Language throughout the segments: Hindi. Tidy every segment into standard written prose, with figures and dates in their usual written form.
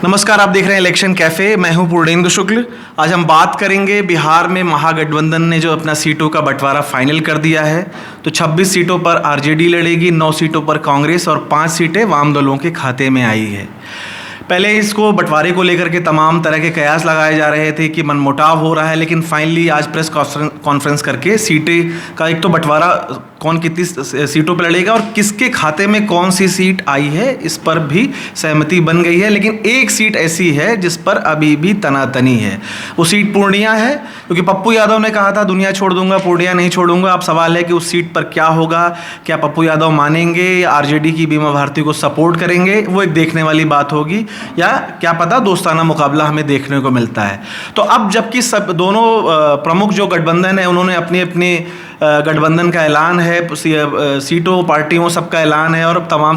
नमस्कार, आप देख रहे हैं इलेक्शन कैफे। मैं हूं पूर्णेंदु शुक्ल। आज हम बात करेंगे बिहार में महागठबंधन ने जो अपना सीटों का बंटवारा फाइनल कर दिया है। तो 26 सीटों पर आरजेडी लड़ेगी, 9 सीटों पर कांग्रेस और 5 सीटें वाम दलों के खाते में आई है। पहले इसको बंटवारे को लेकर के तमाम तरह के कयास लगाए जा रहे थे कि मनमुटाव हो रहा है, लेकिन फाइनली आज प्रेस कॉन्फ्रेंस करके सीटें का एक तो बंटवारा कौन कितनी सीटों पर लड़ेगा और किसके खाते में कौन सी सीट आई है, इस पर भी सहमति बन गई है। लेकिन एक सीट ऐसी है जिस पर अभी भी तनातनी है, वो सीट पूर्णिया है। क्योंकि पप्पू यादव ने कहा था दुनिया छोड़ दूंगा, पूर्णिया नहीं छोड़ूंगा। अब सवाल है कि उस सीट पर क्या होगा, क्या पप्पू यादव मानेंगे या आरजेडी की बीमा भारती को सपोर्ट करेंगे, वो एक देखने वाली बात होगी, या क्या पता दोस्ताना मुकाबला हमें देखने को मिलता है। तो अब जबकि सब दोनों प्रमुख जो गठबंधन है उन्होंने अपनी अपनी गठबंधन का ऐलान है, सीटों पार्टियों सबका ऐलान है और तमाम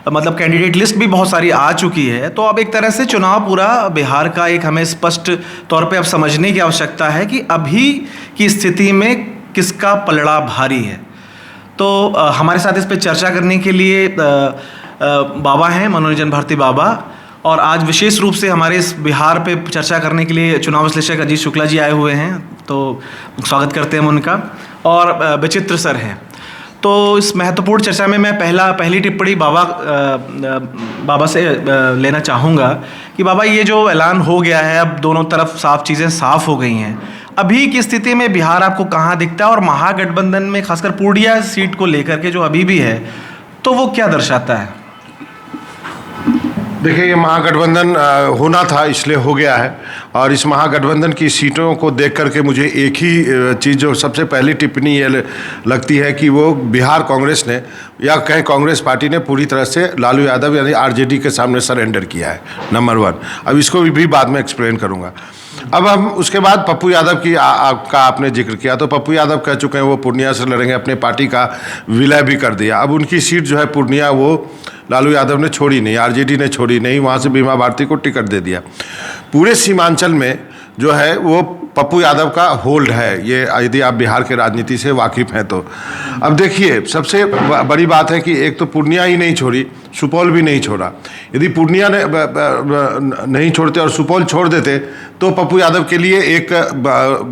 मतलब कैंडिडेट लिस्ट भी बहुत सारी आ चुकी है। तो अब एक तरह से चुनाव पूरा बिहार का एक हमें स्पष्ट तौर पे अब समझने की आवश्यकता है कि अभी की स्थिति में किसका पलड़ा भारी है। तो हमारे साथ इस पर चर्चा करने के लिए बाबा हैं, मनोरंजन भारती बाबा, और आज विशेष रूप से हमारे इस बिहार पे चर्चा करने के लिए चुनाव विश्लेषक अजीत शुक्ला जी आए हुए हैं, तो स्वागत करते हैं उनका। और विचित्र सर हैं। तो इस महत्वपूर्ण चर्चा में मैं पहली टिप्पणी बाबा से लेना चाहूँगा कि बाबा, ये जो ऐलान हो गया है, अब दोनों तरफ चीज़ें साफ हो गई हैं, अभी की स्थिति में बिहार आपको कहाँ दिखता है? और महागठबंधन में खासकर पूर्णिया सीट को लेकर के जो अभी भी है, तो वो क्या दर्शाता है? देखिए, ये महागठबंधन होना था इसलिए हो गया है। और इस महागठबंधन की सीटों को देख करके मुझे एक ही चीज़ जो सबसे पहली टिप्पणी ये लगती है कि वो बिहार कांग्रेस ने या कहें कांग्रेस पार्टी ने पूरी तरह से लालू यादव यानी आरजेडी के सामने सरेंडर किया है, नंबर 1। अब इसको भी बाद में एक्सप्लेन करूँगा। अब हम उसके बाद पप्पू यादव की का आपने जिक्र किया, तो पप्पू यादव कह चुके हैं वो पूर्णिया से लड़ेंगे, अपने पार्टी का विलय भी कर दिया। अब उनकी सीट जो है पूर्णिया, वो लालू यादव ने छोड़ी नहीं, आरजेडी ने छोड़ी नहीं, वहाँ से बीमा भारती को टिकट दे दिया। पूरे सीमांचल में जो है वो पप्पू यादव का होल्ड है, ये यदि आप बिहार के राजनीति से वाकिफ़ हैं तो। अब देखिए, सबसे बड़ी बात है कि एक तो पूर्णिया ही नहीं छोड़ी, सुपौल भी नहीं छोड़ा। यदि पूर्णिया ने नहीं छोड़ते और सुपौल छोड़ देते तो पप्पू यादव के लिए एक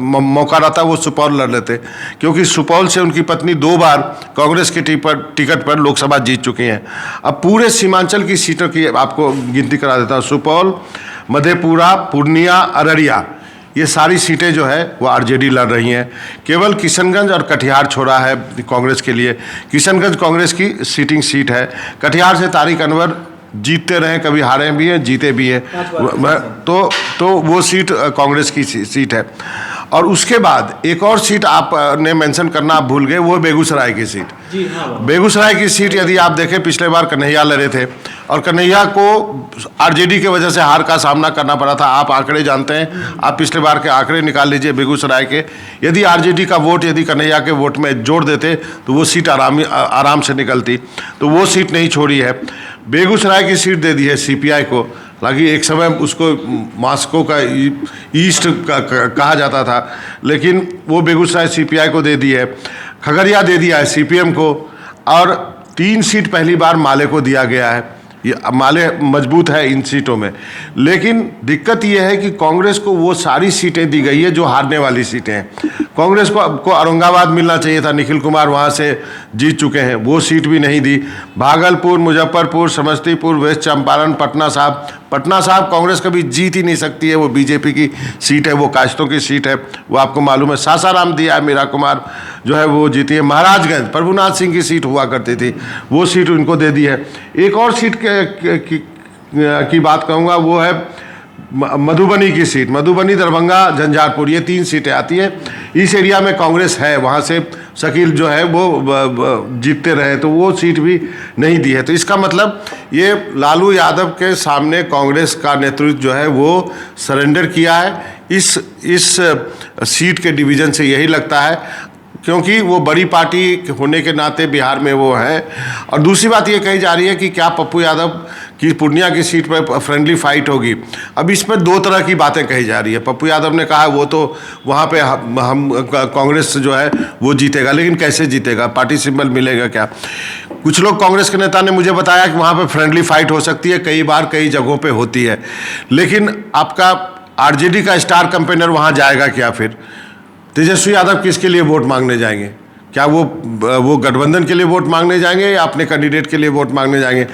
मौका रहता, वो सुपौल लड़ लेते। क्योंकि सुपौल से उनकी पत्नी 2 बार कांग्रेस के टिकट पर लोकसभा जीत चुकी हैं। अब पूरे सीमांचल की सीटों की आपको गिनती करा देता हूँ। सुपौल, मधेपुरा, पूर्णिया, अररिया, ये सारी सीटें जो है वो आरजेडी लड़ रही हैं। केवल किशनगंज और कटिहार छोड़ा है कांग्रेस के लिए। किशनगंज कांग्रेस की सीटिंग सीट है। कटिहार से तारिक अनवर जीतते रहे, कभी हारे भी हैं, जीते भी हैं, तो वो सीट कांग्रेस की सीट है। और उसके बाद एक और सीट आपने मेंशन करना आप भूल गए, वो बेगूसराय की सीट। जी हाँ, बेगूसराय की सीट यदि आप देखें, पिछले बार कन्हैया लड़े थे और कन्हैया को आरजेडी की वजह से हार का सामना करना पड़ा था। आप आंकड़े जानते हैं, आप पिछले बार के आंकड़े निकाल लीजिए बेगूसराय के। यदि आरजेडी का वोट यदि कन्हैया के वोट में जोड़ देते तो वो सीट आराम से निकलती, तो वो सीट नहीं छोड़ी है। बेगूसराय की सीट दे दी है सीपीआई को। हालांकि एक समय उसको मास्को का ईस्ट कहा जाता था, लेकिन वो बेगूसराय सीपीआई को दे दी है। खगड़िया दे दिया है सीपीएम को, और 3 सीट पहली बार माले को दिया गया है। ये माले मजबूत है इन सीटों में। लेकिन दिक्कत ये है कि कांग्रेस को वो सारी सीटें दी गई है जो हारने वाली सीटें हैं। कांग्रेस को औरंगाबाद मिलना चाहिए था, निखिल कुमार वहाँ से जीत चुके हैं, वो सीट भी नहीं दी। भागलपुर, मुजफ्फरपुर, समस्तीपुर, वेस्ट चंपारण, पटना साहब कांग्रेस कभी जीत ही नहीं सकती है, वो बीजेपी की सीट है, वो काश्तों की सीट है, वो आपको मालूम है। सासाराम दिया है, मीरा कुमार जो है वो जीती है। महाराजगंज प्रभुनाथ सिंह की सीट हुआ करती थी, वो सीट उनको दे दी है। एक और सीट की बात कहूँगा, वो है मधुबनी की सीट। मधुबनी, दरभंगा, झंझारपुर, ये 3 सीटें आती हैं। इस एरिया में कांग्रेस है, वहाँ से शकील जो है वो जीतते रहे, तो वो सीट भी नहीं दी है। तो इसका मतलब ये लालू यादव के सामने कांग्रेस का नेतृत्व जो है वो सरेंडर किया है। इस सीट के डिवीज़न से यही लगता है, क्योंकि वो बड़ी पार्टी होने के नाते बिहार में वो है। और दूसरी बात ये कही जा रही है कि क्या पप्पू यादव की पूर्णिया की सीट पर फ्रेंडली फाइट होगी। अब इसमें 2 तरह की बातें कही जा रही है। पप्पू यादव ने कहा वो तो वहाँ पे हम कांग्रेस जो है वो जीतेगा, लेकिन कैसे जीतेगा, पार्टी सिंबल मिलेगा क्या? कुछ लोग कांग्रेस के नेता ने मुझे बताया कि वहाँ पे फ्रेंडली फाइट हो सकती है, कई बार कई जगहों पे होती है, लेकिन आपका आरजेडी का स्टार कैंपेनर वहाँ जाएगा क्या? फिर तेजस्वी यादव किसके लिए वोट मांगने जाएंगे? क्या वो गठबंधन के लिए वोट मांगने जाएंगे या अपने कैंडिडेट के लिए वोट मांगने जाएंगे?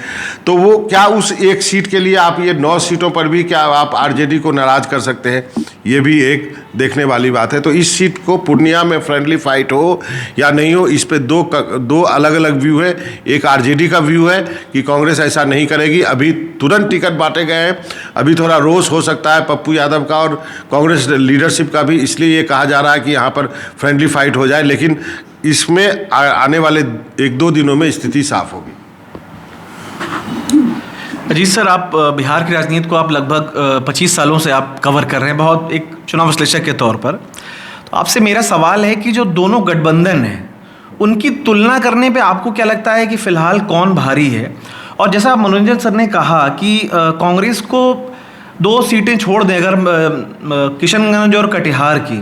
तो वो क्या उस एक सीट के लिए आप ये 9 सीटों पर भी क्या आप आरजेडी को नाराज कर सकते हैं? ये भी एक देखने वाली बात है। तो इस सीट को पूर्णिया में फ्रेंडली फाइट हो या नहीं हो, इस पे दो अलग अलग व्यू है। एक आरजेडी का व्यू है कि कांग्रेस ऐसा नहीं करेगी, अभी तुरंत टिकट बांटे गए हैं, अभी थोड़ा रोष हो सकता है पप्पू यादव का और कांग्रेस लीडरशिप का भी, इसलिए ये कहा जा रहा है कि यहाँ पर फ्रेंडली फाइट हो जाए, लेकिन इसमें आने वाले 1-2 दिनों में स्थिति साफ होगी। अजीत सर, आप बिहार की राजनीति को आप लगभग 25 सालों से आप कवर कर रहे हैं, बहुत एक चुनाव विश्लेषक के तौर पर। तो आपसे मेरा सवाल है कि जो दोनों गठबंधन हैं उनकी तुलना करने पे आपको क्या लगता है कि फ़िलहाल कौन भारी है? और जैसा मनोरंजन सर ने कहा कि कांग्रेस को 2 सीटें छोड़ दें अगर किशनगंज और कटिहार की,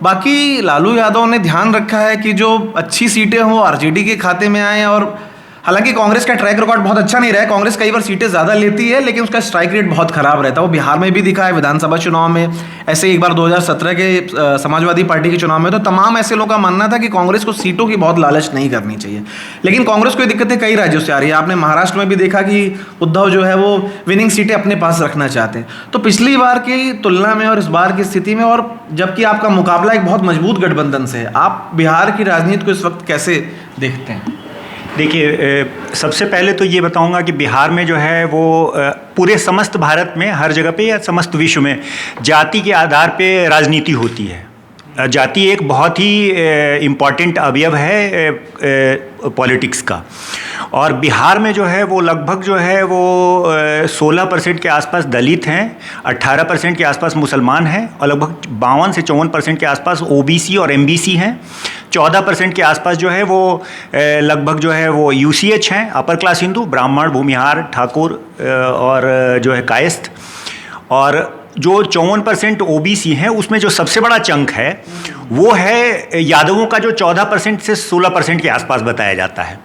बाकी लालू यादव ने ध्यान रखा है कि जो अच्छी सीटें हो आरजेडी के खाते में आए। और हालांकि कांग्रेस का ट्रैक रिकॉर्ड बहुत अच्छा नहीं रहा है, कांग्रेस कई बार सीटें ज़्यादा लेती है लेकिन उसका स्ट्राइक रेट बहुत खराब रहता है। वो बिहार में भी दिखा है, विधानसभा चुनाव में, ऐसे एक बार 2017 के समाजवादी पार्टी के चुनाव में। तो तमाम ऐसे लोगों का मानना था कि कांग्रेस को सीटों की बहुत लालच नहीं करनी चाहिए, लेकिन कांग्रेस को ये दिक्कतें कई राज्यों से आ रही है। आपने महाराष्ट्र में भी देखा कि उद्धव जो है वो विनिंग सीटें अपने पास रखना चाहते हैं। तो पिछली बार की तुलना में और इस बार की स्थिति में, और जबकि आपका मुकाबला एक बहुत मजबूत गठबंधन से है, आप बिहार की राजनीति को इस वक्त कैसे देखते हैं? देखिए, सबसे पहले तो ये बताऊंगा कि बिहार में जो है वो पूरे समस्त भारत में हर जगह पे या समस्त विश्व में जाति के आधार पे राजनीति होती है। जाति एक बहुत ही इम्पॉर्टेंट अवयव है पॉलिटिक्स का, और बिहार में जो है वो लगभग जो है वो 16% के आसपास दलित हैं, 18% के आसपास मुसलमान हैं, और लगभग 52 से 54% के आसपास ओबीसी और एमबीसी हैं। 14% के आसपास जो है वो लगभग जो है वो यूसीएच हैं, अपर क्लास हिंदू, ब्राह्मण, भूमिहार, ठाकुर और जो है कायस्थ। और जो 54% ओबीसी हैं उसमें जो सबसे बड़ा चंक है वो है यादवों का, जो 14% से 16% के आसपास बताया जाता है।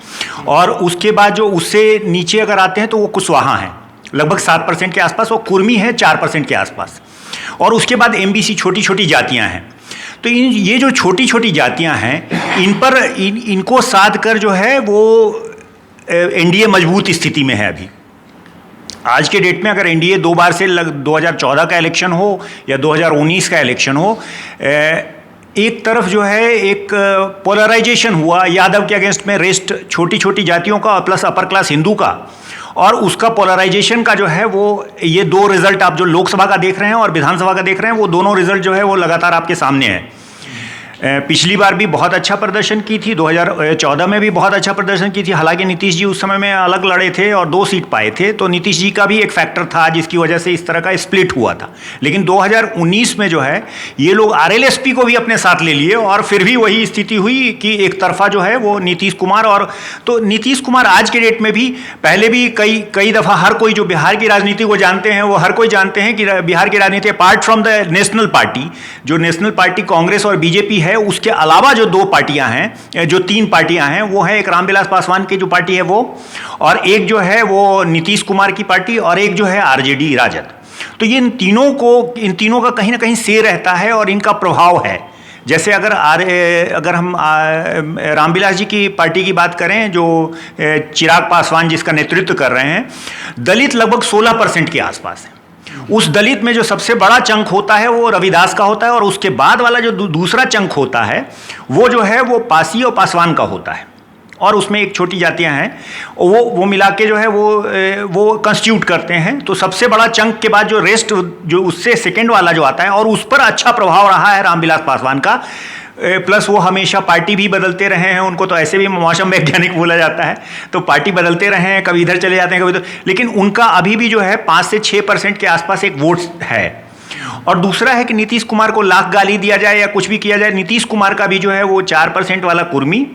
और उसके बाद जो उससे नीचे अगर आते हैं तो वो कुशवाहा हैं, लगभग 7% के आसपास, वो कुर्मी है 4% के आसपास। और उसके बाद एमबीसी, छोटी छोटी जातियां हैं। तो ये जो छोटी छोटी जातियां हैं, इन पर इनको साध कर जो है वो एनडीए मजबूत स्थिति में है। अभी आज के डेट में अगर एनडीए 2 बार से 2014 का इलेक्शन हो या 2019 का इलेक्शन हो, एक तरफ जो है एक पोलराइजेशन हुआ यादव के अगेंस्ट में, रेस्ट छोटी छोटी जातियों का प्लस अपर क्लास हिंदू का, और उसका पोलराइजेशन का जो है वो ये 2 रिजल्ट आप जो लोकसभा का देख रहे हैं और विधानसभा का देख रहे हैं, वो दोनों रिजल्ट जो है वो लगातार आपके सामने है। पिछली बार भी बहुत अच्छा प्रदर्शन की थी, 2014 में भी बहुत अच्छा प्रदर्शन की थी। हालांकि नीतीश जी उस समय में अलग लड़े थे और 2 सीट पाए थे, तो नीतीश जी का भी एक फैक्टर था जिसकी वजह से इस तरह का स्प्लिट हुआ था। लेकिन 2019 में जो है ये लोग आरएलएसपी को भी अपने साथ ले लिए, और फिर भी वही स्थिति हुई कि एक तरफा जो है वो नीतीश कुमार। और तो नीतीश कुमार आज के डेट में भी, पहले भी कई दफ़ा, हर कोई जो बिहार की राजनीति को जानते हैं वो हर कोई जानते हैं कि बिहार की राजनीति apart from the national party, जो नेशनल पार्टी कांग्रेस और बीजेपी है, उसके अलावा जो 2 पार्टियां हैं, जो 3 पार्टियां हैं, वो है एक रामविलास पासवान की जो पार्टी है वो, और एक जो है वो नीतीश कुमार की पार्टी, और एक जो है आरजेडी राजद। तो ये इन तीनों का कहीं ना कहीं से रहता है और इनका प्रभाव है। जैसे अगर हम रामविलास जी की पार्टी की बात करें, जो चिराग पासवान जिसका नेतृत्व कर रहे हैं, दलित लगभग 16% के आसपास है। उस दलित में जो सबसे बड़ा चंक होता है वो रविदास का होता है, और उसके बाद वाला जो दूसरा चंक होता है वो जो है वो पासी और पासवान का होता है, और उसमें एक छोटी जातियां हैं, वो मिला के जो है वो कंस्टिट्यूट करते हैं। तो सबसे बड़ा चंक के बाद जो रेस्ट, जो उससे सेकेंड वाला जो आता है, और उस पर अच्छा प्रभाव रहा है रामविलास पासवान का। प्लस वो हमेशा पार्टी भी बदलते रहे हैं, उनको तो ऐसे भी मौसम वैज्ञानिक बोला जाता है, तो पार्टी बदलते रहे हैं, कभी इधर चले जाते हैं, कभी तो, लेकिन उनका अभी भी जो है 5 से 6% के आसपास एक वोट है। और दूसरा है कि नीतीश कुमार को लाख गाली दिया जाए या कुछ भी किया जाए, नीतीश कुमार का भी जो है वो 4% वाला कुर्मी,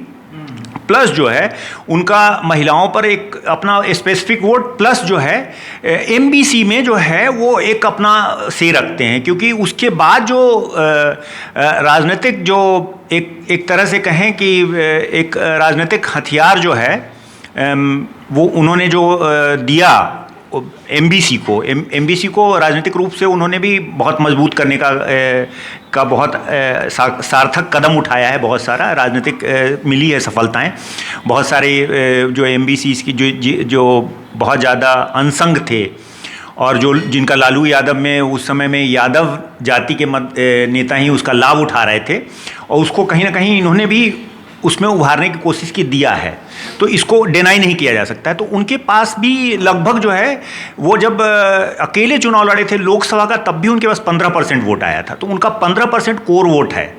प्लस जो है उनका महिलाओं पर एक अपना स्पेसिफिक वोट, प्लस जो है एमबीसी में जो है वो एक अपना से रखते हैं। क्योंकि उसके बाद जो राजनीतिक जो एक तरह से कहें कि एक राजनीतिक हथियार जो है वो उन्होंने जो दिया एमबीसी को राजनीतिक रूप से उन्होंने भी बहुत मजबूत करने का बहुत सार्थक कदम उठाया है। बहुत सारा राजनीतिक मिली है सफलताएं। बहुत सारे जो एमबीसी की जो बहुत ज़्यादा अनसंग थे और जो जिनका लालू यादव में उस समय में यादव जाति के नेता ही उसका लाभ उठा रहे थे और उसको कहीं ना कहीं इन्होंने भी उसमें उभारने की कोशिश की दिया है, तो इसको डिनाई नहीं किया जा सकता है। तो उनके पास भी लगभग जो है वो जब अकेले चुनाव लड़े थे लोकसभा का तब भी उनके पास 15% वोट आया था, तो उनका 15% कोर वोट है।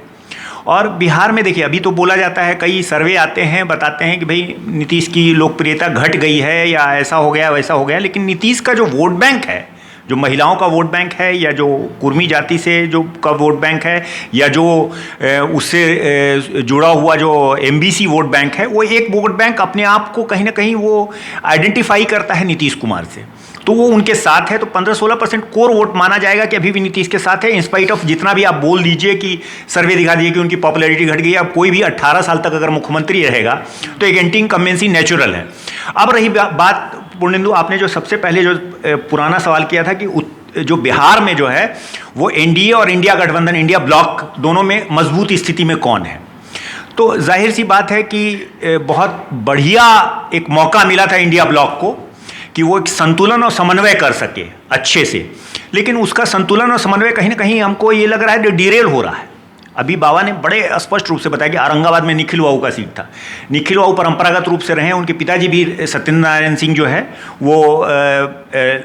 और बिहार में देखिए अभी तो बोला जाता है, कई सर्वे आते हैं बताते हैं कि भाई नीतीश की लोकप्रियता घट गई है या ऐसा हो गया वैसा हो गया, लेकिन नीतीश का जो वोट बैंक है, जो महिलाओं का वोट बैंक है या जो कुर्मी जाति से जो का वोट बैंक है या जो उससे जुड़ा हुआ जो एमबीसी वोट बैंक है, वो एक वोट बैंक अपने आप को कहीं ना कहीं वो आइडेंटिफाई करता है नीतीश कुमार से, तो वो उनके साथ है। तो 15-16% कोर वोट माना जाएगा कि अभी भी नीतीश के साथ है, इंस्पाइट ऑफ जितना भी आप बोल दीजिए कि सर्वे दिखा दीजिए कि उनकी पॉपुलैरिटी घट गई है। अब कोई भी 18 साल तक अगर मुख्यमंत्री रहेगा तो एक एंटी इनकम्बेंसी नेचुरल है। अब रही बात पूर्णेंदु, आपने जो सबसे पहले जो पुराना सवाल किया था कि जो बिहार में जो है वो एनडीए और इंडिया गठबंधन, इंडिया ब्लॉक दोनों में मजबूत स्थिति में कौन है, तो जाहिर सी बात है कि बहुत बढ़िया एक मौका मिला था इंडिया ब्लॉक को कि वो एक संतुलन और समन्वय कर सके अच्छे से, लेकिन उसका संतुलन और समन्वय कहीं ना कहीं हमको ये लग रहा है डिरेल हो रहा है। अभी बाबा ने बड़े स्पष्ट रूप से बताया कि औरंगाबाद में निखिल वाऊ का सीट था। निखिल वाऊ परंपरागत रूप से रहे, उनके पिताजी भी सत्येंद्र नारायण सिंह जो है वो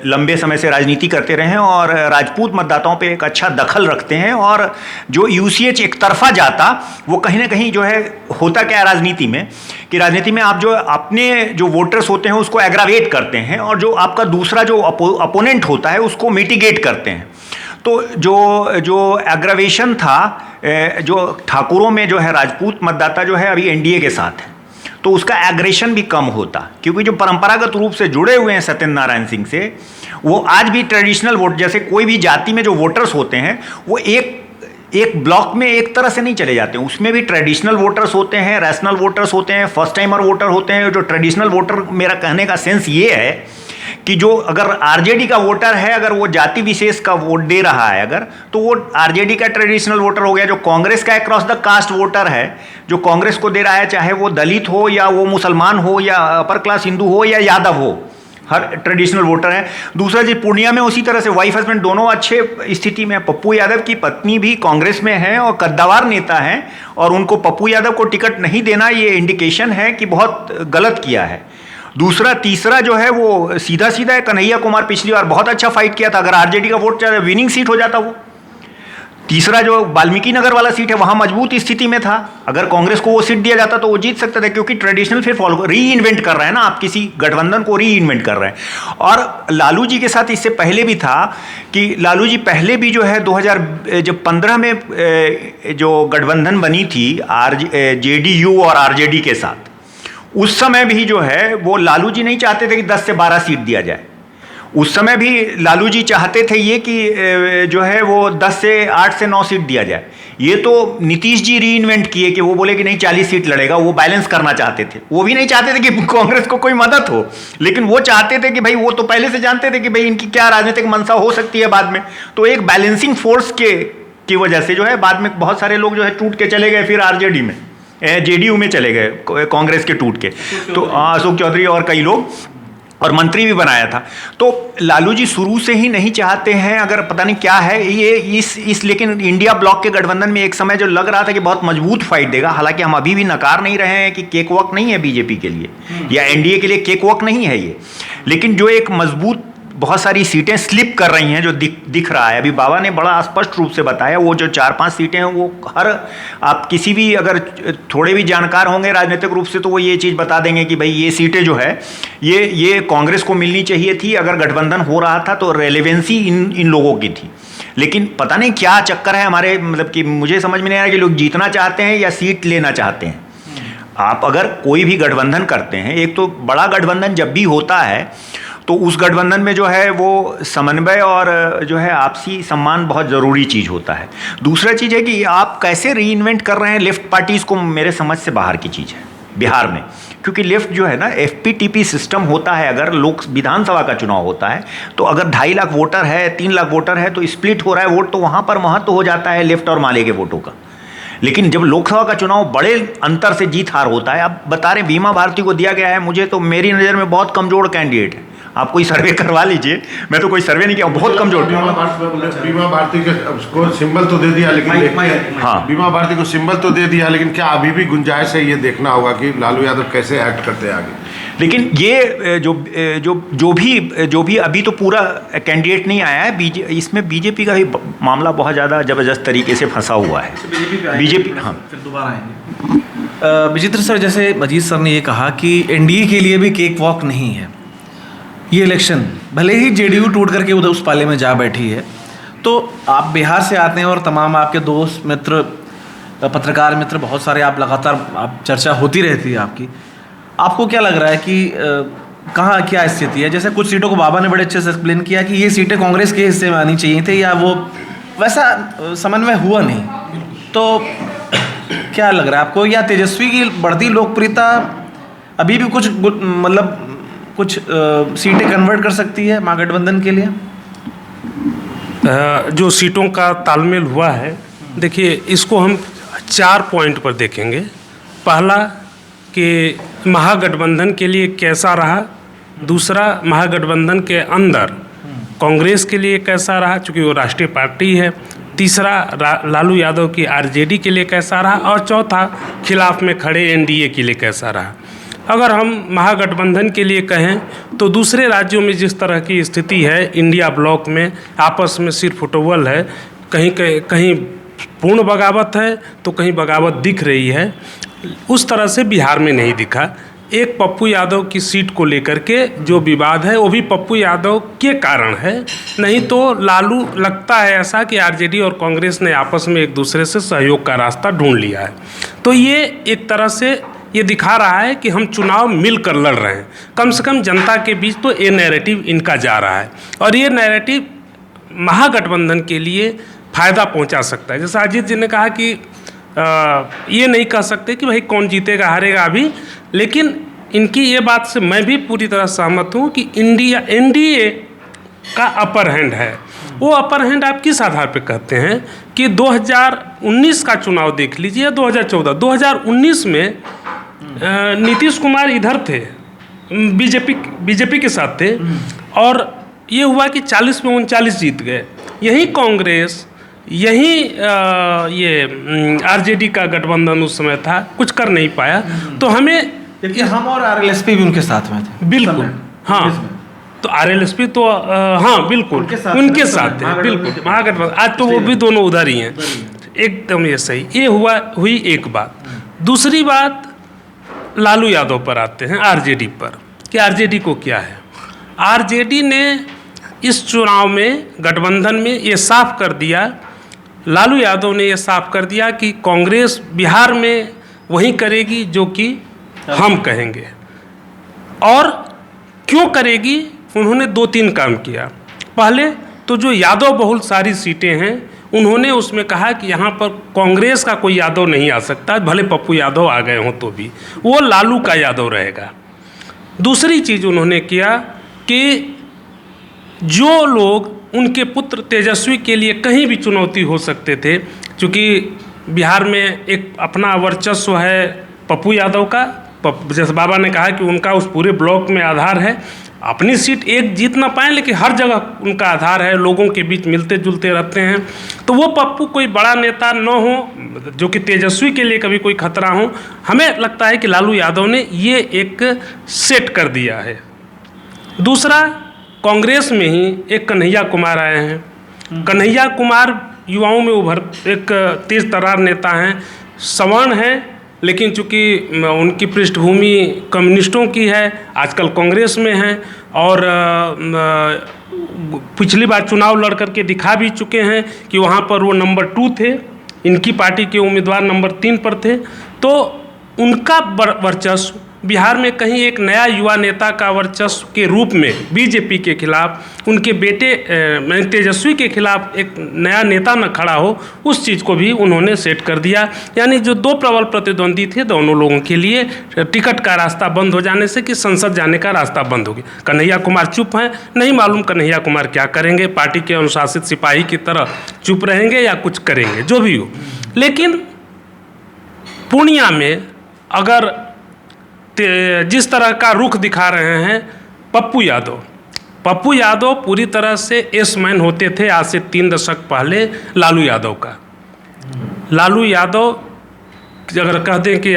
लंबे समय से राजनीति करते रहे हैं और राजपूत मतदाताओं पे एक अच्छा दखल रखते हैं। और जो यूसीएच एक तरफा जाता वो कहीं ना कहीं जो है, होता क्या है राजनीति में कि राजनीति में आप जो अपने जो वोटर्स होते हैं उसको एग्रावेट करते हैं और जो आपका दूसरा जो अपोनेंट होता है उसको मिटिगेट करते हैं। तो जो एग्रावेशन था, जो ठाकुरों में जो है राजपूत मतदाता जो है अभी एनडीए के साथ है, तो उसका एग्रेशन भी कम होता, क्योंकि जो परंपरागत रूप से जुड़े हुए हैं सत्येंद्र नारायण सिंह से, वो आज भी ट्रेडिशनल वोट, जैसे कोई भी जाति में जो वोटर्स होते हैं वो एक ब्लॉक में एक तरह से नहीं चले जाते हैं, उसमें भी ट्रेडिशनल वोटर्स होते हैं, रैशनल वोटर्स होते हैं, फर्स्ट टाइमर वोटर होते हैं। जो ट्रेडिशनल वोटर, मेरा कहने का सेंस ये है कि जो अगर आरजेडी का वोटर है, अगर वो जाति विशेष का वोट दे रहा है अगर, तो वो आरजेडी का ट्रेडिशनल वोटर हो गया। जो कांग्रेस का अक्रॉस द कास्ट वोटर है, जो कांग्रेस को दे रहा है, चाहे वो दलित हो या वो मुसलमान हो या अपर क्लास हिंदू हो या यादव हो, हर ट्रेडिशनल वोटर है। दूसरा जी पूर्णिया में उसी तरह से वाइफ हस्बैंड दोनों अच्छे स्थिति में है। पप्पू यादव की पत्नी भी कांग्रेस में है और कद्दावर नेता हैं, और उनको पप्पू यादव को टिकट नहीं देना ये इंडिकेशन है कि बहुत गलत किया है। तीसरा जो है वो सीधा है, कन्हैया कुमार पिछली बार बहुत अच्छा फाइट किया था, अगर आरजेडी का वोट चाहे विनिंग सीट हो जाता वो। तीसरा जो वाल्मीकि नगर वाला सीट है वहाँ मजबूत स्थिति में था, अगर कांग्रेस को वो सीट दिया जाता तो वो जीत सकता था, क्योंकि ट्रेडिशनल फिर फॉलो री इन्वेंट कर रहे हैं ना, आप किसी गठबंधन को री इन्वेंट कर रहे हैं। और लालू जी के साथ इससे पहले भी था कि लालू जी पहले भी जो है 2015 में जो गठबंधन बनी थी जेडीयू और आरजेडी के साथ, उस समय भी जो है वो लालू जी नहीं चाहते थे कि 10 से 12 सीट दिया जाए। उस समय भी लालू जी चाहते थे ये कि जो है वो 10 से 8 से 9 सीट दिया जाए। ये तो नीतीश जी री इन्वेंट किए कि वो बोले कि नहीं 40 सीट लड़ेगा, वो बैलेंस करना चाहते थे। वो भी नहीं चाहते थे कि कांग्रेस को कोई मदद हो, लेकिन वो चाहते थे कि भाई, वो तो पहले से जानते थे कि भाई इनकी क्या राजनीतिक मंशा हो सकती है बाद में। तो एक बैलेंसिंग फोर्स की वजह से जो है बाद में बहुत सारे लोग जो है टूट के चले गए, फिर आरजेडी में जेडीयू में चले गए कांग्रेस के टूट के, तो अशोक चौधरी और कई लोग, और मंत्री भी बनाया था। तो लालू जी शुरू से ही नहीं चाहते हैं, अगर पता नहीं क्या है ये लेकिन इंडिया ब्लॉक के गठबंधन में एक समय जो लग रहा था कि बहुत मजबूत फाइट देगा, हालांकि हम अभी भी नकार नहीं रहे हैं कि केक वॉक नहीं है बीजेपी के लिए या एनडीए के लिए केक वॉक नहीं है ये, लेकिन जो एक मजबूत बहुत सारी सीटें स्लिप कर रही हैं जो दिख रहा है। अभी बाबा ने बड़ा स्पष्ट रूप से बताया, वो जो 4-5 सीटें हैं वो आप किसी भी अगर थोड़े भी जानकार होंगे राजनीतिक रूप से तो वो ये चीज़ बता देंगे कि भाई ये सीटें जो है ये कांग्रेस को मिलनी चाहिए थी, अगर गठबंधन हो रहा था तो रेलेवेंसी इन लोगों की थी। लेकिन पता नहीं क्या चक्कर है हमारे, मतलब कि मुझे समझ में नहीं आ रहा कि लोग जीतना चाहते हैं या सीट लेना चाहते हैं। आप अगर कोई भी गठबंधन करते हैं, एक तो बड़ा गठबंधन जब भी होता है तो उस गठबंधन में जो है वो समन्वय और जो है आपसी सम्मान बहुत ज़रूरी चीज़ होता है। दूसरा चीज़ है कि आप कैसे री इन्वेंट कर रहे हैं लेफ्ट पार्टीज़ को, मेरे समझ से बाहर की चीज़ है। बिहार में, क्योंकि लेफ्ट जो है ना, FPTP सिस्टम होता है। अगर लोक विधानसभा का चुनाव होता है तो अगर 2.5 लाख वोटर है, 3 लाख वोटर है, तो स्प्लिट हो रहा है वोट, तो वहाँ पर महत्व हो जाता है लेफ्ट और माले के वोटों का। लेकिन जब लोकसभा का चुनाव बड़े अंतर से जीत हार होता है, अब बता रहे बीमा भारती को दिया गया है, मुझे तो मेरी नज़र में बहुत कमज़ोर कैंडिडेट है। आप कोई सर्वे करवा लीजिए, मैं तो कोई सर्वे नहीं किया, बहुत कमजोर। बीमा भारती को सिंबल तो दे दिया, लेकिन हाँ, बीमा भारती को सिंबल तो दे दिया, लेकिन क्या अभी भी गुंजाइश है? ये देखना होगा कि लालू यादव कैसे एक्ट करते हैं आगे। लेकिन ये जो भी अभी तो पूरा कैंडिडेट नहीं आया है, इसमें बीजेपी का भी मामला बहुत ज़्यादा ज़बरदस्त तरीके से फंसा हुआ है। बीजेपी हाँ फिर दोबारा आएंगे। विचित्र सर, जैसे अजीत सर ने ये कहा कि एनडीए के लिए भी केक वॉक नहीं है ये इलेक्शन, भले ही जेडीयू टूट करके उधर उस पाले में जा बैठी है। तो आप बिहार से आते हैं और तमाम आपके दोस्त मित्र, पत्रकार मित्र बहुत सारे, आप लगातार आप चर्चा होती रहती है आपकी। आपको क्या लग रहा है कि कहाँ क्या स्थिति है? जैसे कुछ सीटों को बाबा ने बड़े अच्छे से एक्सप्लेन किया कि ये सीटें कांग्रेस के हिस्से में आनी चाहिए थी, या वो वैसा समन्वय हुआ नहीं। तो क्या लग रहा है आपको, या तेजस्वी की बढ़ती लोकप्रियता अभी भी कुछ मतलब कुछ सीटें कन्वर्ट कर सकती है महागठबंधन के लिए? जो सीटों का तालमेल हुआ है, देखिए इसको हम 4 पॉइंट पर देखेंगे। पहला कि महागठबंधन के लिए कैसा रहा, दूसरा महागठबंधन के अंदर कांग्रेस के लिए कैसा रहा चूँकि वो राष्ट्रीय पार्टी है, तीसरा लालू यादव की आरजेडी के लिए कैसा रहा, और चौथा खिलाफ में खड़े एनडीए के लिए कैसा रहा। अगर हम महागठबंधन के लिए कहें तो दूसरे राज्यों में जिस तरह की स्थिति है, इंडिया ब्लॉक में आपस में सिर फुटबॉल है, कहीं पूर्ण बगावत है तो कहीं बगावत दिख रही है, उस तरह से बिहार में नहीं दिखा। एक पप्पू यादव की सीट को लेकर के जो विवाद है वो भी पप्पू यादव के कारण है, नहीं तो लालू लगता है ऐसा कि आरजेडी और कांग्रेस ने आपस में एक दूसरे से सहयोग का रास्ता ढूंढ लिया है। तो ये एक तरह से ये दिखा रहा है कि हम चुनाव मिलकर लड़ रहे हैं, कम से कम जनता के बीच तो ये नैरेटिव इनका जा रहा है, और ये नैरेटिव महागठबंधन के लिए फ़ायदा पहुंचा सकता है। जैसा अजीत जी ने कहा कि ये नहीं कह सकते कि भाई कौन जीतेगा हारेगा अभी, लेकिन इनकी ये बात से मैं भी पूरी तरह सहमत हूँ कि एनडीए का अपर हैंड है। वो अपर हैंड आप किस आधार पे कहते हैं कि 2019 का चुनाव देख लीजिए, 2019 में नीतीश कुमार इधर थे, बीजेपी के साथ थे, और ये हुआ कि 40 में 39 जीत गए। यही कांग्रेस, यही ये आरजेडी का गठबंधन उस समय था, कुछ कर नहीं पाया। तो हमें, जबकि हम और आरएलएसपी भी उनके साथ में थे। बिल्कुल हाँ, तो आरएलएसपी तो हाँ बिल्कुल उनके साथ थे, बिल्कुल महागठबंधन। आज तो वो भी दोनों उधर ही हैं, एकदम ये सही। ये हुई एक बात। दूसरी बात लालू यादव पर आते हैं, आरजेडी पर, कि आरजेडी को क्या है। आरजेडी ने इस चुनाव में, गठबंधन में ये साफ कर दिया, लालू यादव ने ये साफ कर दिया कि कांग्रेस बिहार में वही करेगी जो कि हम कहेंगे। और क्यों करेगी, उन्होंने 2-3 काम किया। पहले तो जो यादव बहुल सारी सीटें हैं, उन्होंने उसमें कहा कि यहाँ पर कांग्रेस का कोई यादव नहीं आ सकता, भले पप्पू यादव आ गए हों तो भी वो लालू का यादव रहेगा। दूसरी चीज़ उन्होंने किया कि जो लोग उनके पुत्र तेजस्वी के लिए कहीं भी चुनौती हो सकते थे, क्योंकि बिहार में एक अपना वर्चस्व है पप्पू यादव का, जैसे बाबा ने कहा कि उनका उस पूरे ब्लॉक में आधार है, अपनी सीट एक जीत ना पाएँ लेकिन हर जगह उनका आधार है, लोगों के बीच मिलते जुलते रहते हैं। तो वो पप्पू कोई बड़ा नेता न हो जो कि तेजस्वी के लिए कभी कोई खतरा हो, हमें लगता है कि लालू यादव ने ये एक सेट कर दिया है। दूसरा, कांग्रेस में ही एक कन्हैया कुमार आए हैं। कन्हैया कुमार युवाओं में एक तेज तर्रार नेता हैं, सवर्ण हैं, लेकिन चूँकि उनकी पृष्ठभूमि कम्युनिस्टों की है, आजकल कांग्रेस में हैं, और पिछली बार चुनाव लड़ करके दिखा भी चुके हैं कि वहाँ पर वो नंबर 2 थे, इनकी पार्टी के उम्मीदवार नंबर 3 पर थे। तो उनका वर्चस्व, बिहार में कहीं एक नया युवा नेता का वर्चस्व के रूप में बीजेपी के खिलाफ, उनके बेटे तेजस्वी के खिलाफ एक नया नेता न खड़ा हो, उस चीज़ को भी उन्होंने सेट कर दिया। यानी जो दो प्रबल प्रतिद्वंदी थे, दोनों लोगों के लिए टिकट का रास्ता बंद हो जाने से कि संसद जाने का रास्ता बंद हो गया। कन्हैया कुमार चुप हैं, नहीं मालूम कन्हैया कुमार क्या करेंगे, पार्टी के अनुशासित सिपाही की तरह चुप रहेंगे या कुछ करेंगे, जो भी हो। लेकिन पूर्णिया में अगर जिस तरह का रुख दिखा रहे हैं पप्पू यादव पूरी तरह से एस मैन होते थे आज से 3 दशक पहले लालू यादव का। लालू यादव अगर कह दें कि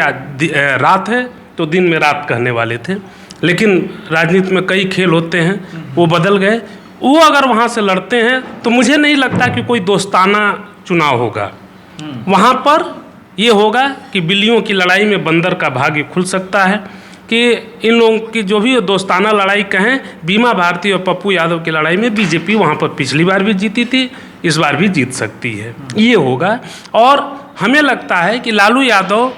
रात है तो दिन में रात कहने वाले थे, लेकिन राजनीति में कई खेल होते हैं, वो बदल गए। वो अगर वहाँ से लड़ते हैं तो मुझे नहीं लगता कि कोई दोस्ताना चुनाव होगा। वहाँ पर ये होगा कि बिल्लियों की लड़ाई में बंदर का भाग्य खुल सकता है, कि इन लोगों की जो भी दोस्ताना लड़ाई कहें, बीमा भारती और पप्पू यादव की लड़ाई में बीजेपी वहाँ पर पिछली बार भी जीती थी, इस बार भी जीत सकती है, ये होगा। और हमें लगता है कि लालू यादव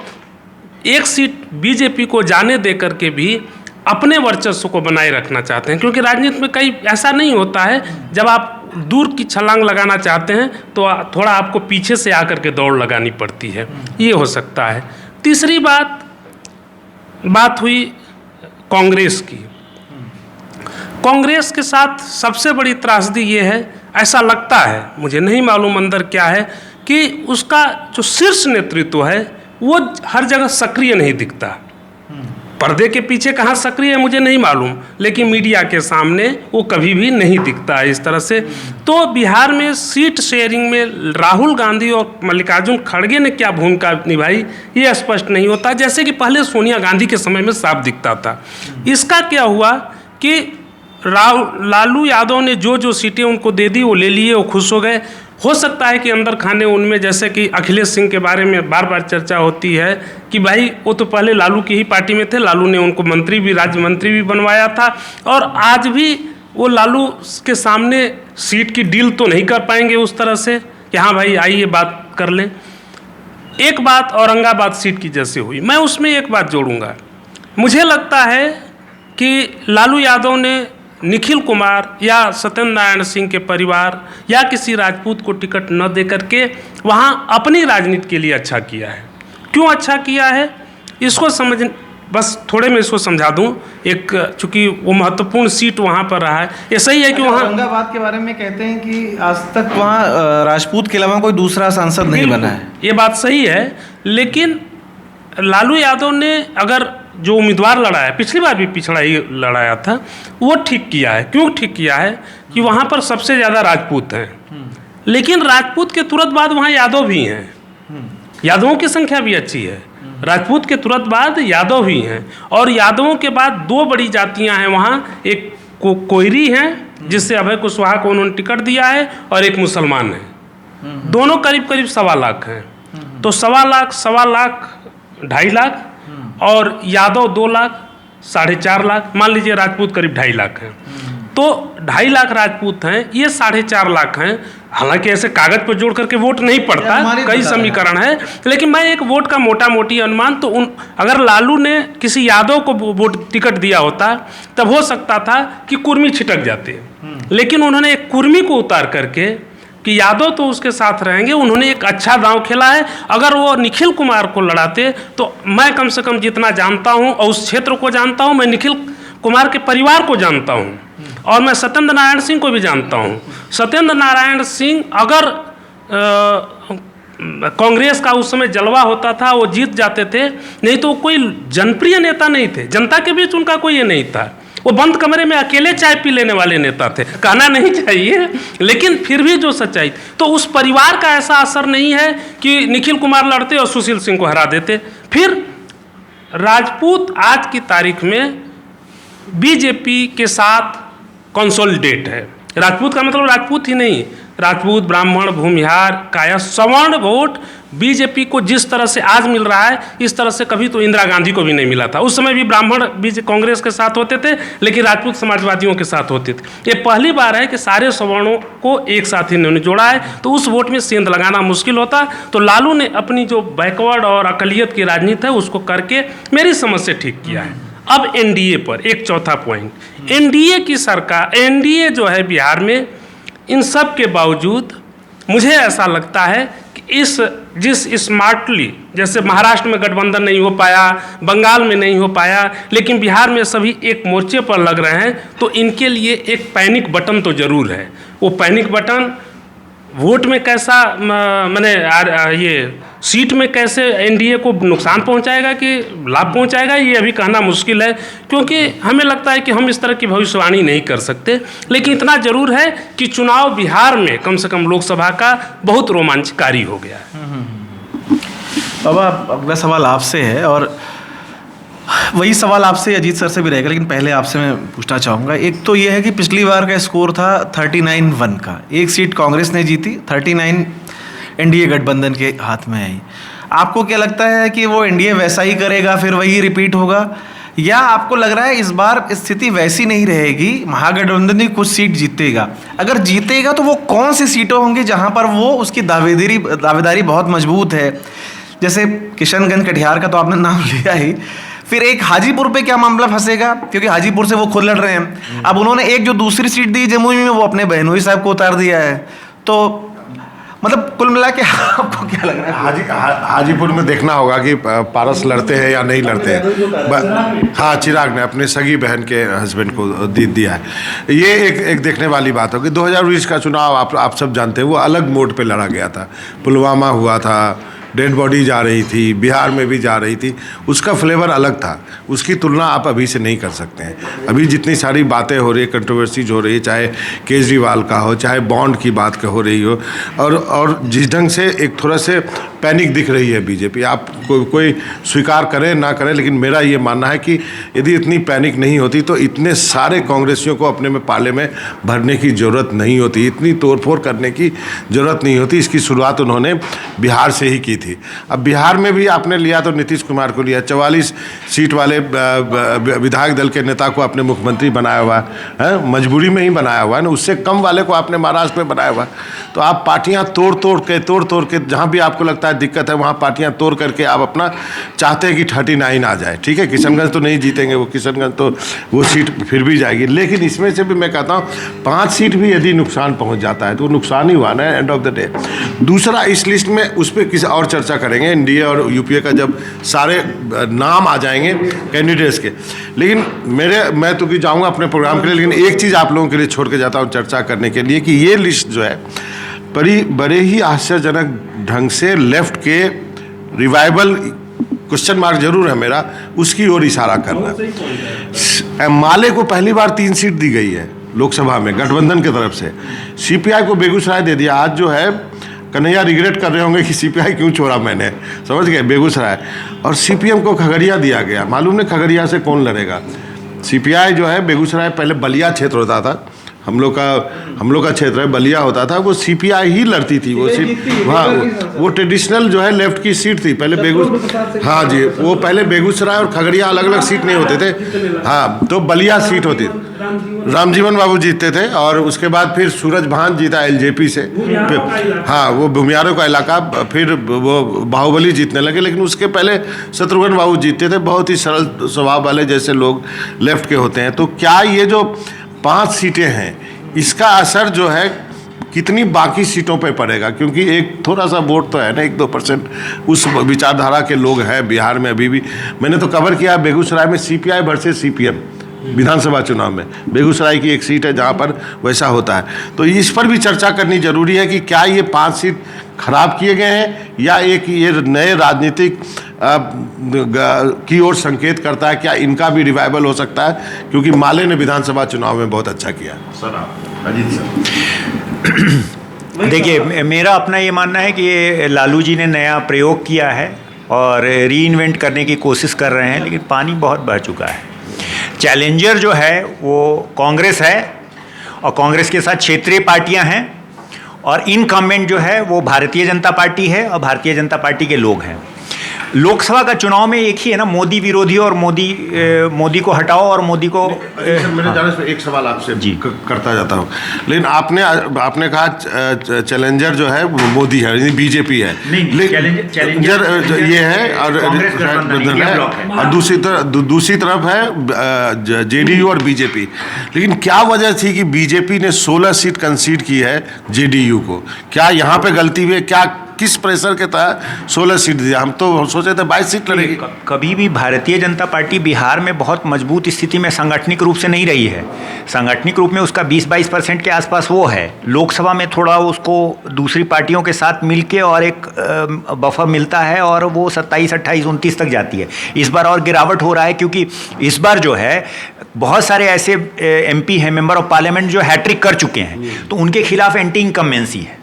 एक सीट बीजेपी को जाने दे करके भी अपने वर्चस्व को बनाए रखना चाहते हैं, क्योंकि राजनीति में कई ऐसा नहीं होता है, जब आप दूर की छलांग लगाना चाहते हैं तो थोड़ा आपको पीछे से आकर के दौड़ लगानी पड़ती है, ये हो सकता है। तीसरी बात हुई कांग्रेस की। कांग्रेस के साथ सबसे बड़ी त्रासदी ये है, ऐसा लगता है, मुझे नहीं मालूम अंदर क्या है, कि उसका जो शीर्ष नेतृत्व है वो हर जगह सक्रिय नहीं दिखता। पर्दे के पीछे कहाँ सक्रिय है मुझे नहीं मालूम, लेकिन मीडिया के सामने वो कभी भी नहीं दिखता है इस तरह से। तो बिहार में सीट शेयरिंग में राहुल गांधी और मल्लिकार्जुन खड़गे ने क्या भूमिका निभाई ये स्पष्ट नहीं होता, जैसे कि पहले सोनिया गांधी के समय में साफ दिखता था। इसका क्या हुआ कि लालू यादव ने जो सीटें उनको दे दी वो ले लिए, वो खुश हो गए। हो सकता है कि अंदर खाने उनमें, जैसे कि अखिलेश सिंह के बारे में बार बार चर्चा होती है कि भाई वो तो पहले लालू की ही पार्टी में थे, लालू ने उनको मंत्री भी, राज्य मंत्री भी बनवाया था, और आज भी वो लालू के सामने सीट की डील तो नहीं कर पाएंगे उस तरह से कि हाँ भाई आइए बात कर लें। एक बात औरंगाबाद सीट की जैसे हुई, मैं उसमें एक बात जोड़ूंगा। मुझे लगता है कि लालू यादव ने निखिल कुमार या सत्येंद्र नारायण सिंह के परिवार या किसी राजपूत को टिकट न दे करके वहाँ अपनी राजनीति के लिए अच्छा किया है। क्यों अच्छा किया है इसको समझ, बस थोड़े में इसको समझा दूं। एक चूँकि वो महत्वपूर्ण सीट वहाँ पर रहा है, ऐसा ही है कि वहाँ औरंगाबाद के बारे में कहते हैं कि आज तक वहाँ राजपूत के अलावा कोई दूसरा सांसद नहीं बना है। ये बात सही है, लेकिन लालू यादव ने अगर जो उम्मीदवार लड़ा है, पिछली बार भी पिछड़ा ही लड़ाया था, वो ठीक किया है। क्यों ठीक किया है कि वहाँ पर सबसे ज़्यादा राजपूत हैं, लेकिन राजपूत के तुरंत बाद वहाँ यादव भी हैं, यादवों की संख्या भी अच्छी है। राजपूत के तुरंत बाद यादव ही हैं, और यादवों के बाद 2 बड़ी जातियाँ हैं वहाँ, एक कोयरी हैं जिससे अभय कुशवाहा को उन्होंने टिकट दिया है, और एक मुसलमान है। दोनों करीब करीब 1.25 लाख हैं। तो 1.25 लाख 2.5 लाख और यादव 2 लाख 4.5 लाख, मान लीजिए राजपूत करीब 2.5 लाख हैं। तो 2.5 लाख राजपूत हैं, ये 4.5 लाख हैं। हालांकि ऐसे कागज पर जोड़ करके वोट नहीं पड़ता, कई समीकरण है, लेकिन मैं एक वोट का मोटा मोटी अनुमान, तो अगर लालू ने किसी यादव को वोट टिकट दिया होता तब हो सकता था कि कुर्मी छिटक जाते, लेकिन उन्होंने एक कुर्मी को उतार करके कि यादव तो उसके साथ रहेंगे, उन्होंने एक अच्छा दांव खेला है। अगर वो निखिल कुमार को लड़ाते तो मैं कम से कम जितना जानता हूं और उस क्षेत्र को जानता हूं, मैं निखिल कुमार के परिवार को जानता हूं और मैं सत्येंद्र नारायण सिंह को भी जानता हूं। सत्येंद्र नारायण सिंह अगर कांग्रेस का उस समय जलवा होता था वो जीत जाते थे, नहीं तो कोई जनप्रिय नेता नहीं थे, जनता के बीच उनका कोई ये नहीं था। वो बंद कमरे में अकेले चाय पी लेने वाले नेता थे, कहना नहीं चाहिए, लेकिन फिर भी जो सच्चाई, तो उस परिवार का ऐसा असर नहीं है कि निखिल कुमार लड़ते और सुशील सिंह को हरा देते। फिर राजपूत आज की तारीख में बीजेपी के साथ कंसोलिडेट है। राजपूत का मतलब राजपूत ही नहीं, राजपूत, ब्राह्मण, भूमिहार, काया, सवर्ण वोट बीजेपी को जिस तरह से आज मिल रहा है, इस तरह से कभी तो इंदिरा गांधी को भी नहीं मिला था। उस समय भी ब्राह्मण कांग्रेस के साथ होते थे, लेकिन राजपूत समाजवादियों के साथ होते थे। ये पहली बार है कि सारे सवर्णों को एक साथ इन्होंने जोड़ा है, तो उस वोट में सेंध लगाना मुश्किल होता। तो लालू ने अपनी जो बैकवर्ड और अकलियत की राजनीति है उसको करके मेरी समझ से ठीक किया है। अब एनडीए पर एक चौथा पॉइंट, एनडीए की सरकार, एनडीए जो है बिहार में, इन सब के बावजूद मुझे ऐसा लगता है कि जिस स्मार्टली, जैसे महाराष्ट्र में गठबंधन नहीं हो पाया, बंगाल में नहीं हो पाया, लेकिन बिहार में सभी एक मोर्चे पर लग रहे हैं, तो इनके लिए एक पैनिक बटन तो जरूर है। वो पैनिक बटन वोट में कैसा, मैंने ये सीट में कैसे एनडीए को नुकसान पहुंचाएगा कि लाभ पहुंचाएगा, ये अभी कहना मुश्किल है, क्योंकि हमें लगता है कि हम इस तरह की भविष्यवाणी नहीं कर सकते। लेकिन इतना जरूर है कि चुनाव बिहार में कम से कम लोकसभा का बहुत रोमांचकारी हो गया है। बाबा, अगला सवाल आपसे है, और वही सवाल आपसे अजीत सर से भी रहेगा, लेकिन पहले आपसे मैं पूछना चाहूँगा। एक तो ये है कि पिछली बार का स्कोर था 39-1 का, एक सीट कांग्रेस ने जीती, 39 एनडीए गठबंधन के हाथ में आई। आपको क्या लगता है कि वो एनडीए वैसा ही करेगा, फिर वही रिपीट होगा, या आपको लग रहा है इस बार स्थिति वैसी नहीं रहेगी, महागठबंधन ही कुछ सीट जीतेगा? अगर जीतेगा तो वो कौन सी सीटें होंगी जहाँ पर वो उसकी दावेदारी बहुत मजबूत है? जैसे किशनगंज, कटिहार का तो आपने नाम लिया ही, फिर एक हाजीपुर पे क्या मामला फंसेगा, क्योंकि हाजीपुर से वो खुद लड़ रहे हैं। अब उन्होंने एक जो दूसरी सीट दी जमुई में, वो अपने बहनोई साहब को उतार दिया है। तो मतलब कुल मिला के आपको क्या लग रहा है? हाजीपुर में देखना होगा कि पारस लड़ते हैं या नहीं लड़ते हैं। हाँ, चिराग ने अपने सगी बहन के हस्बैंड को दिया है। ये एक देखने वाली बात होगी। 2020 का चुनाव आप सब जानते हैं, वो अलग मोड पे लड़ा गया था। पुलवामा हुआ था, डेड बॉडी जा रही थी, बिहार में भी जा रही थी, उसका फ्लेवर अलग था। उसकी तुलना आप अभी से नहीं कर सकते हैं। अभी जितनी सारी बातें हो रही है, कंट्रोवर्सीज हो रही है, चाहे केजरीवाल का हो, चाहे बॉन्ड की बात का हो रही हो, और जिस ढंग से एक थोड़ा से पैनिक दिख रही है बीजेपी, आप कोई स्वीकार करें ना करें, लेकिन मेरा ये मानना है कि यदि इतनी पैनिक नहीं होती तो इतने सारे कांग्रेसियों को अपने में पाले में भरने की ज़रूरत नहीं होती, इतनी तोड़फोड़ करने की ज़रूरत नहीं होती। इसकी शुरुआत उन्होंने बिहार से ही की थी। अब बिहार में भी आपने लिया तो नीतीश कुमार को लिया, 44 सीट वाले विधायक दल के नेता को आपने मुख्यमंत्री बनाया हुआ है, मजबूरी में ही बनाया हुआ है ना। उससे कम वाले को आपने महाराष्ट्र में बनाया हुआ। तो आप पार्टियां तोड़ तोड़ के जहां भी आपको लगता है दिक्कत है, वहां पार्टियां तोड़ करके आप अपना चाहते हैं कि 39 आ जाए। ठीक है, किशनगंज तो नहीं जीतेंगे वो, किशनगंज तो वो सीट फिर भी जाएगी, लेकिन इसमें से भी मैं कहता हूँ 5 सीट भी यदि नुकसान पहुँच जाता है तो नुकसान ही हुआ ना एंड ऑफ द डे। दूसरा, इस लिस्ट में उस पर किसी और चर्चा करेंगे एनडीए और यूपीए का, जब सारे नाम आ जाएंगे कैंडिडेट्स के। लेकिन मैं तो जाऊंगा अपने प्रोग्राम के लिए, लेकिन एक चीज़ आप लोगों के लिए छोड़ के जाता हूं चर्चा करने के लिए, कि ये लिस्ट जो है बड़े ही आश्चर्यजनक ढंग से लेफ्ट के रिवाइवल, क्वेश्चन मार्क जरूर है मेरा, उसकी ओर इशारा कर रहा है। माले को पहली बार 3 सीट दी गई है लोकसभा में गठबंधन की तरफ से, सीपीआई को बेगूसराय दे दिया। आज जो है कन्हैया रिग्रेट कर रहे होंगे कि सीपीआई क्यों छोड़ा मैंने, समझ गए, बेगूसराय। और सीपीएम को खगड़िया दिया गया। मालूम नहीं खगड़िया से कौन लड़ेगा। सीपीआई जो है बेगूसराय, पहले बलिया क्षेत्र होता था, हम लोग का क्षेत्र है, बलिया होता था, वो सीपीआई ही लड़ती थी वो सीट। हाँ, वो ट्रेडिशनल जो है लेफ्ट की सीट थी पहले हाँ जी, वो पहले बेगूसराय और खगड़िया अलग अलग सीट नहीं होते थे। हाँ, तो बलिया सीट होती, रामजीवन बाबू जीतते थे, और उसके बाद फिर सूरज भान जीता एलजेपी से। हाँ, वो भूमियारों का इलाका, फिर वो बाहुबली जीतने लगे, लेकिन उसके पहले शत्रुघ्न बाबू जीतते थे। बहुत ही सरल स्वभाव वाले जैसे लोग लेफ्ट के होते हैं। तो क्या ये जो 5 सीटें हैं, इसका असर जो है कितनी बाकी सीटों पे पड़ेगा? क्योंकि एक थोड़ा सा वोट तो है ना, 1-2% उस विचारधारा के लोग हैं बिहार में अभी भी। मैंने तो कवर किया बेगूसराय में सीपीआई वर्सेस सीपीएम विधानसभा चुनाव में। बेगूसराय की एक सीट है जहाँ पर वैसा होता है। तो इस पर भी चर्चा करनी जरूरी है कि क्या ये 5 सीट खराब किए गए हैं, या एक ये नए राजनीतिक की ओर संकेत करता है? क्या इनका भी रिवाइवल हो सकता है? क्योंकि माले ने विधानसभा चुनाव में बहुत अच्छा किया। Sir, Ajit sir. देखिए, मेरा अपना ये मानना है कि ये लालू जी ने नया प्रयोग किया है और रीइन्वेंट करने की कोशिश कर रहे हैं, लेकिन पानी बहुत बह चुका है। चैलेंजर जो है वो कांग्रेस है, और कांग्रेस के साथ क्षेत्रीय पार्टियां हैं, और इनकम्बेंट जो है वो भारतीय जनता पार्टी है और भारतीय जनता पार्टी के लोग हैं। लोकसभा का चुनाव में एक ही है ना, मोदी विरोधी और मोदी को हटाओ और मोदी को मेरे जाने से एक सवाल आपसे जी करता जाता हूँ, लेकिन आपने कहा चैलेंजर जो है वो मोदी है, यानी बीजेपी है। नहीं, चैलेंजर ये है और दूसरी तरफ है जेडीयू और बीजेपी। लेकिन क्या वजह थी कि बीजेपी ने 16 सीट कंसीड की है जेडीयू को? क्या यहाँ पे गलती हुई है? क्या किस प्रेशर के तहत 16 सीट दिया? हम तो सोचे थे 22 सीट लड़ेगी। कभी भी भारतीय जनता पार्टी बिहार में बहुत मजबूत स्थिति में सांगठनिक रूप से नहीं रही है। सांगठनिक रूप में उसका 20-22% के आसपास वो है। लोकसभा में थोड़ा उसको दूसरी पार्टियों के साथ मिलके और एक बफर मिलता है और वो 27, 28, 29 तक जाती है। इस बार और गिरावट हो रहा है क्योंकि इस बार जो है बहुत सारे ऐसे MP हैं, मेंबर ऑफ पार्लियामेंट, जो हैट्रिक कर चुके हैं, तो उनके खिलाफ एंटी इनकम्बेंसी है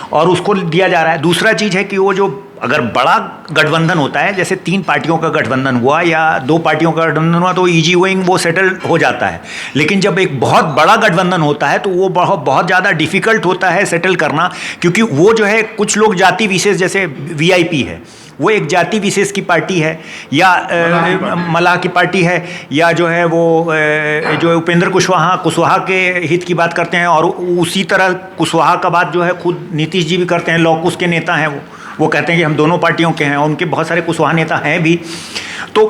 और उसको दिया जा रहा है। दूसरा चीज़ है कि वो जो अगर बड़ा गठबंधन होता है, जैसे 3 पार्टियों का गठबंधन हुआ या 2 पार्टियों का गठबंधन हुआ, तो इजी गोइंग वो सेटल हो जाता है। लेकिन जब एक बहुत बड़ा गठबंधन होता है तो वो बहुत ज़्यादा डिफ़िकल्ट होता है सेटल करना, क्योंकि वो जो है कुछ लोग जाति विशेष, जैसे VIP है, वो एक जाति विशेष की पार्टी है, या मलाह की पार्टी है, या जो है वो जो उपेंद्र कुशवाहा के हित की बात करते हैं। और उसी तरह कुशवाहा का बात जो है खुद नीतीश जी भी करते हैं। लॉकुश के नेता हैं वो कहते हैं कि हम दोनों पार्टियों के हैं, और उनके बहुत सारे कुशवाहा नेता हैं भी। तो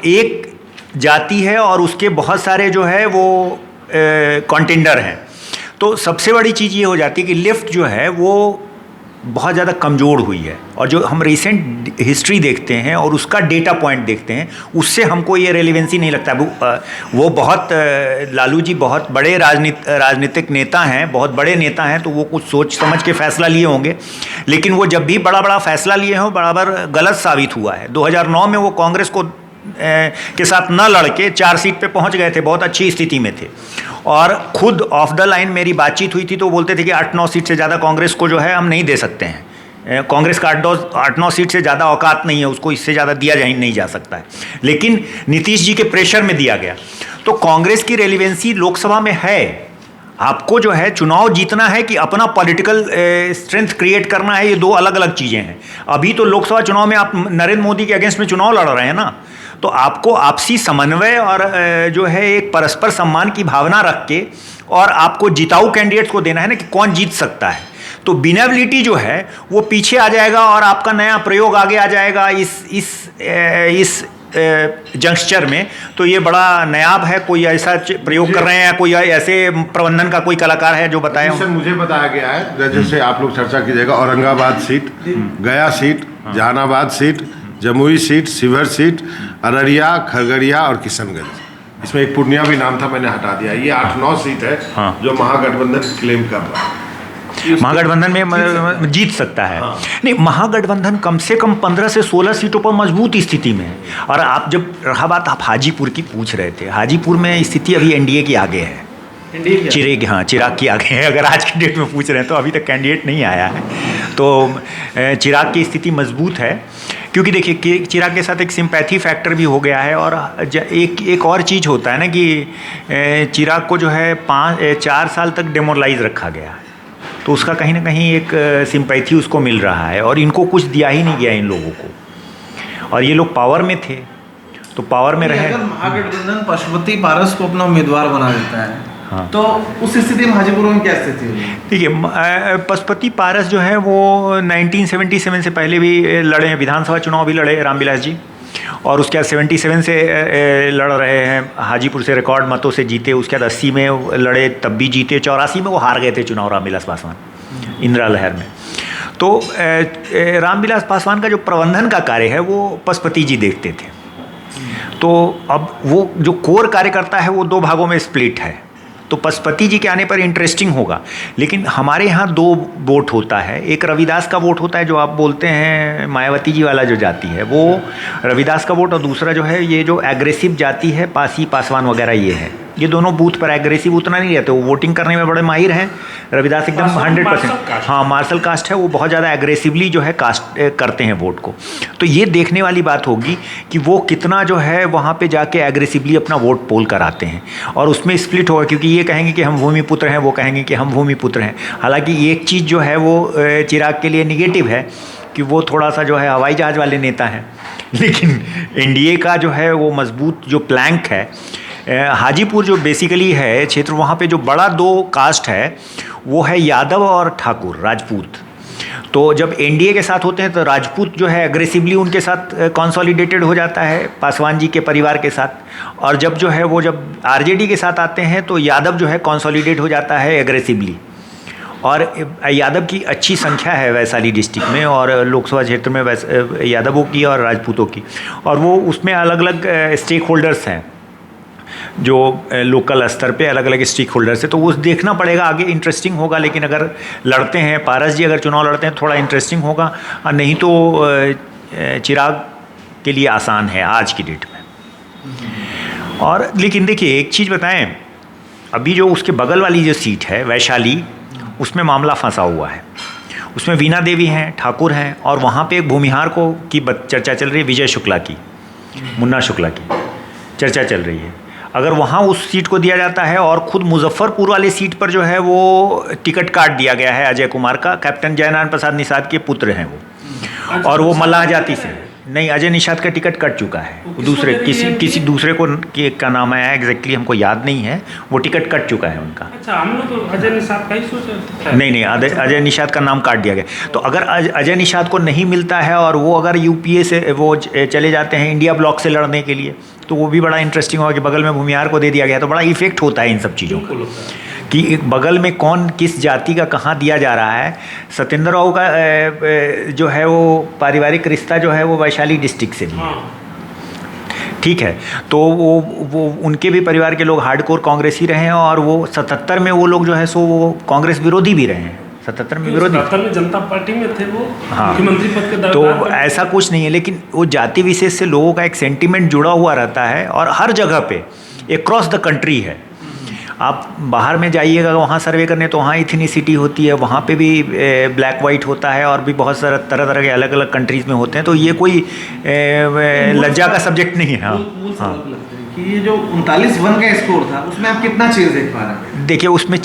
एक जाति है और उसके बहुत सारे जो है वो कंटेंडर हैं। तो सबसे बड़ी चीज़ ये हो जाती है कि लेफ्ट जो है वो बहुत ज़्यादा कमज़ोर हुई है। और जो हम रिसेंट हिस्ट्री देखते हैं और उसका डेटा पॉइंट देखते हैं, उससे हमको ये रेलिवेंसी नहीं लगता। वो बहुत लालू जी बहुत बड़े राजनीतिक नेता हैं, बहुत बड़े नेता हैं, तो वो कुछ सोच समझ के फैसला लिए होंगे, लेकिन वो जब भी बड़ा फैसला लिए हों बराबर गलत साबित हुआ है। 2009 में वो कांग्रेस को के साथ न लड़के 4 सीट पे पहुंच गए थे, बहुत अच्छी स्थिति में थे। और खुद ऑफ द लाइन मेरी बातचीत हुई थी तो बोलते थे कि 8-9 सीट से ज़्यादा कांग्रेस को जो है हम नहीं दे सकते हैं। कांग्रेस का 8-9 सीट से ज़्यादा औकात नहीं है, उसको इससे ज़्यादा दिया नहीं जा सकता है। लेकिन नीतीश जी के प्रेशर में दिया गया। तो कांग्रेस की रेलिवेंसी लोकसभा में है। आपको जो है चुनाव जीतना है कि अपना पॉलिटिकल स्ट्रेंथ क्रिएट करना है, ये 2 अलग अलग चीज़ें हैं। अभी तो लोकसभा चुनाव में आप नरेंद्र मोदी के अगेंस्ट में चुनाव लड़ रहे हैं ना, तो आपको आपसी समन्वय और जो है एक परस्पर सम्मान की भावना रख के और आपको जिताऊ कैंडिडेट्स को देना है ना कि कौन जीत सकता है। तो विनेबिलिटी जो है वो पीछे आ जाएगा और आपका नया प्रयोग आगे आ जाएगा इस जंक्शनर में। तो ये बड़ा नायाब है। कोई ऐसा प्रयोग कर रहे हैं या कोई ऐसे प्रबंधन का कोई कलाकार है जो बताए? सर मुझे बताया गया है, जैसे आप लोग चर्चा कीजिएगा, Aurangabad seat, Gaya seat, Jehanabad seat, Jamui seat, Sheohar seat, Araria, Khagaria और किशनगंज। इसमें एक पूर्णिया भी नाम था, मैंने हटा दिया। ये 8-9 सीट है जो महागठबंधन क्लेम कर रहा है। महागठबंधन में जीत सकता है। नहीं, महागठबंधन कम से कम 15 से 16 सीटों पर मजबूत स्थिति में है। और आप जब रहा बात, आप हाजीपुर की पूछ रहे थे, हाजीपुर में स्थिति अभी NDA की आगे है, चिराग की आगे है। अगर आज की डेट में पूछ रहे हैं तो अभी तक कैंडिडेट नहीं आया है, तो चिराग की स्थिति मजबूत है। क्योंकि देखिए चिराग के साथ एक सिंपैथी फैक्टर भी हो गया है। और एक और चीज़ होता है ना कि चिराग को जो है 4 साल तक डेमोरलाइज रखा गया है, तो उसका कहीं ना कहीं एक सिंपैथी उसको मिल रहा है। और इनको कुछ दिया ही नहीं गया इन लोगों को, और ये लोग पावर में थे तो पावर में रहे। अगर महागठबंधन पशुपति पारस को अपना उम्मीदवार बना देता है, हाँ, तो उस स्थिति में हाजीपुर में क्या स्थिति होगी? देखिए पशुपति पारस जो है वो 1977 से पहले भी लड़े हैं, विधानसभा चुनाव भी लड़े रामविलास जी, और उसके बाद 77 से लड़ रहे हैं, हाजीपुर से रिकॉर्ड मतों से जीते। उसके बाद 80 में लड़े, तब भी जीते। 84 में वो हार गए थे चुनाव रामविलास पासवान इंदिरा लहर में। तो रामविलास पासवान का जो प्रबंधन का कार्य है वो पशुपति जी देखते थे। तो अब वो जो कोर कार्यकर्ता है वो 2 भागों में स्प्लिट है। तो पशुपति जी के आने पर इंटरेस्टिंग होगा। लेकिन हमारे यहाँ 2 वोट होता है। एक रविदास का वोट होता है, जो आप बोलते हैं मायावती जी वाला जो जाति है, वो रविदास का वोट, और दूसरा जो है ये जो एग्रेसिव जाति है, पासी पासवान वगैरह ये है। ये दोनों बूथ पर एग्रेसिव उतना नहीं रहते, वो वोटिंग करने में बड़े माहिर हैं। रविदास एकदम 100%, हाँ मार्शल कास्ट है, वो बहुत ज़्यादा एग्रेसिवली जो है कास्ट करते हैं वोट को। तो ये देखने वाली बात होगी कि वो कितना जो है वहाँ पे जाके एग्रेसिवली अपना वोट पोल कराते हैं, और उसमें स्प्लिट होगा, क्योंकि ये कहेंगे कि हम भूमिपुत्र हैं, वो कहेंगे कि हम भूमिपुत्र हैं। हालांकि एक चीज़ जो है वो चिराग के लिए निगेटिव है कि वो थोड़ा सा जो है हवाई जहाज़ वाले नेता हैं, लेकिन एनडीए का जो है वो मजबूत जो प्लैंक है, हाजीपुर जो बेसिकली है क्षेत्र, वहाँ पे जो बड़ा 2 कास्ट है वो है यादव और ठाकुर, राजपूत। तो जब एनडीए के साथ होते हैं तो राजपूत जो है एग्रेसिवली उनके साथ कंसोलिडेटेड हो जाता है पासवान जी के परिवार के साथ, और जब जो है वो जब आरजेडी के साथ आते हैं तो यादव जो है कंसोलिडेट हो जाता है एग्रेसिवली। और यादव की अच्छी संख्या है वैशाली डिस्ट्रिक्ट में और लोकसभा क्षेत्र में यादवों की और राजपूतों की, और वो उसमें अलग अलग स्टेक होल्डर्स हैं जो लोकल स्तर पे अलग अलग स्टेक होल्डर्स है। तो वो देखना पड़ेगा, आगे इंटरेस्टिंग होगा। लेकिन अगर लड़ते हैं पारस जी, अगर चुनाव लड़ते हैं थोड़ा इंटरेस्टिंग होगा, और नहीं तो चिराग के लिए आसान है आज की डेट में। और लेकिन देखिए एक चीज़ बताएं, अभी जो उसके बगल वाली जो सीट है वैशाली, उसमें मामला फंसा हुआ है। उसमें वीणा देवी हैं, ठाकुर हैं, और वहाँ पे एक भूमिहार को की चर्चा चल रही है, विजय शुक्ला की, मुन्ना शुक्ला की चर्चा चल रही है। अगर वहाँ उस सीट को दिया जाता है, और ख़ुद मुजफ्फरपुर वाले सीट पर जो है वो टिकट काट दिया गया है अजय कुमार का, कैप्टन जयनारायण प्रसाद निषाद के पुत्र हैं वो, और वो मल्लाह जाति से नहीं, अजय निषाद का टिकट कट चुका है। दूसरे किसी दूसरे को का नाम आया एग्जैक्टली हमको याद नहीं है, वो टिकट कट चुका है उनका। अच्छा, हम लोग तो अजय निषाद का ही सोच रहे थे। नहीं, अजय निषाद का नाम काट दिया गया। तो अगर अजय निषाद को नहीं मिलता है और वो अगर यूपीए से वो चले जाते हैं इंडिया ब्लॉक से लड़ने के लिए, तो वो भी बड़ा इंटरेस्टिंग होगा कि बगल में भूमिहार को दे दिया गया। तो बड़ा इफेक्ट होता है इन सब चीज़ों का कि एक बगल में कौन किस जाति का कहाँ दिया जा रहा है। सत्येंद्र राव का जो है वो पारिवारिक रिश्ता जो है वो वैशाली डिस्ट्रिक्ट से भी है, ठीक है। तो वो उनके भी परिवार के लोग हार्डकोर कांग्रेसी रहे हैं, और वो 77 में वो लोग जो है सो वो कांग्रेस विरोधी भी रहे हैं। 77 में विरोधी, 77 में जनता पार्टी में थे वो, हाँ, मुख्यमंत्री पद के तो ऐसा कुछ नहीं है। लेकिन वो जाति विशेष से लोगों का एक सेंटिमेंट जुड़ा हुआ रहता है, और हर जगह पे अक्रॉस द कंट्री है। आप बाहर में जाइएगा वहाँ सर्वे करने, तो वहाँ इथनिसिटी होती है, वहाँ पे भी ब्लैक वाइट होता है, और भी बहुत सारा तरह तरह के अलग अलग कंट्रीज़ में होते हैं। तो ये कोई लज्जा का सब्जेक्ट नहीं है। हाँ, कि ये जो 39-1 का स्कोर था उसमें आप कितना चेंज देख पा रहे हैं? देखिए उसमें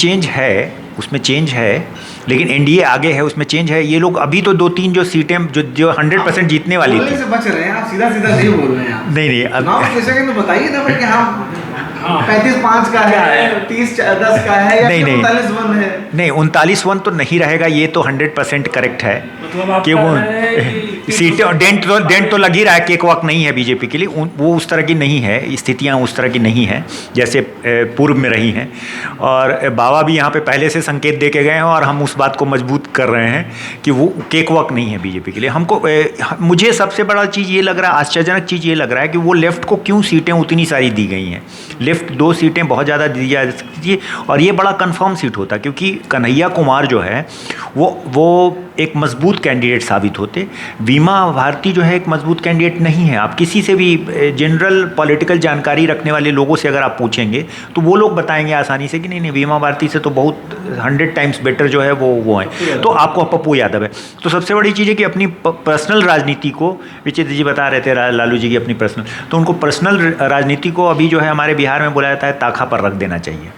चेंज है, लेकिन एनडीए आगे है, उसमें चेंज है। ये लोग अभी तो 2-3 जो सीटें जो 100% जीतने वाली थी, से बच रहे हैं आप, सीधा नहीं बोल रहे हैं आप। नहीं अब बताइए ना भाई कि हाँ 35-5 का है, 30-10 का है, या 39-1 है? नहीं, 39-1 तो नहीं रहेगा, ये तो 100% करेक्ट है। मतलब कि वो सीटें डेंट तो लग ही रहा है, केक वॉक नहीं है बीजेपी के लिए, वो उस तरह की नहीं है, स्थितियाँ उस तरह की नहीं हैं जैसे पूर्व में रही हैं। और बाबा भी यहाँ पे पहले से संकेत दे के गए हैं, और हम उस बात को मजबूत कर रहे हैं कि वो केक वॉक नहीं है बीजेपी के लिए। मुझे सबसे बड़ा चीज़ ये लग रहा है, आश्चर्यजनक चीज़ ये लग रहा है कि वो लेफ्ट को क्यों सीटें उतनी सारी दी गई हैं। लेफ्ट 2 सीटें बहुत ज़्यादा दी जा सकती है, और ये बड़ा कंफर्म सीट होता, क्योंकि कन्हैया कुमार जो है वो एक मजबूत कैंडिडेट साबित होते। वीमा भारती जो है एक मजबूत कैंडिडेट नहीं है। आप किसी से भी जनरल पॉलिटिकल जानकारी रखने वाले लोगों से अगर आप पूछेंगे तो वो लोग बताएंगे आसानी से कि नहीं वीमा भारती से तो बहुत 100 टाइम्स बेटर जो है वो है। तो आपको पप्पू यादव है। तो सबसे बड़ी चीज़ है कि अपनी पर्सनल राजनीति को, विचित्र जी बता रहे थे लालू जी की अपनी पर्सनल, तो उनको पर्सनल राजनीति को अभी जो है हमारे बिहार में बोला जाता है ताखा पर रख देना चाहिए,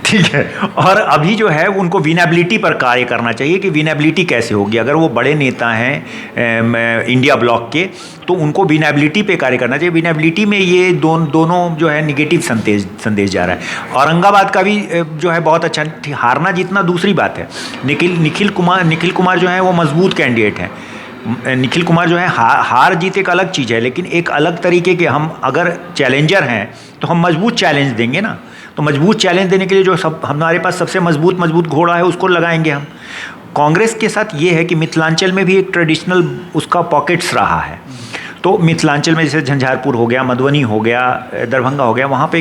ठीक है। और अभी जो है उनको विनेबिलिटी पर कार्य करना चाहिए कि विनेबिलिटी कैसे होगी। अगर वो बड़े नेता हैं इंडिया ब्लॉक के, तो उनको विनेबिलिटी पे कार्य करना चाहिए। विनेबिलिटी में ये दोनों जो है निगेटिव संदेश जा रहा है। औरंगाबाद का भी जो है बहुत अच्छा, हारना जीतना दूसरी बात है। निखिल कुमार जो है वो मजबूत कैंडिडेट हैं। निखिल कुमार जो है हार जीत एक अलग चीज़ है, लेकिन एक अलग तरीके के, हम अगर चैलेंजर हैं तो हम मजबूत चैलेंज देंगे ना। तो मजबूत चैलेंज देने के लिए जो हमारे पास सबसे मजबूत घोड़ा है उसको लगाएंगे हम। कांग्रेस के साथ ये है कि मिथिलांचल में भी एक ट्रेडिशनल उसका पॉकेट्स रहा है, तो तो मिथिलांचल में जैसे झंझारपुर हो गया, मधुबनी हो गया, दरभंगा हो गया, वहाँ पे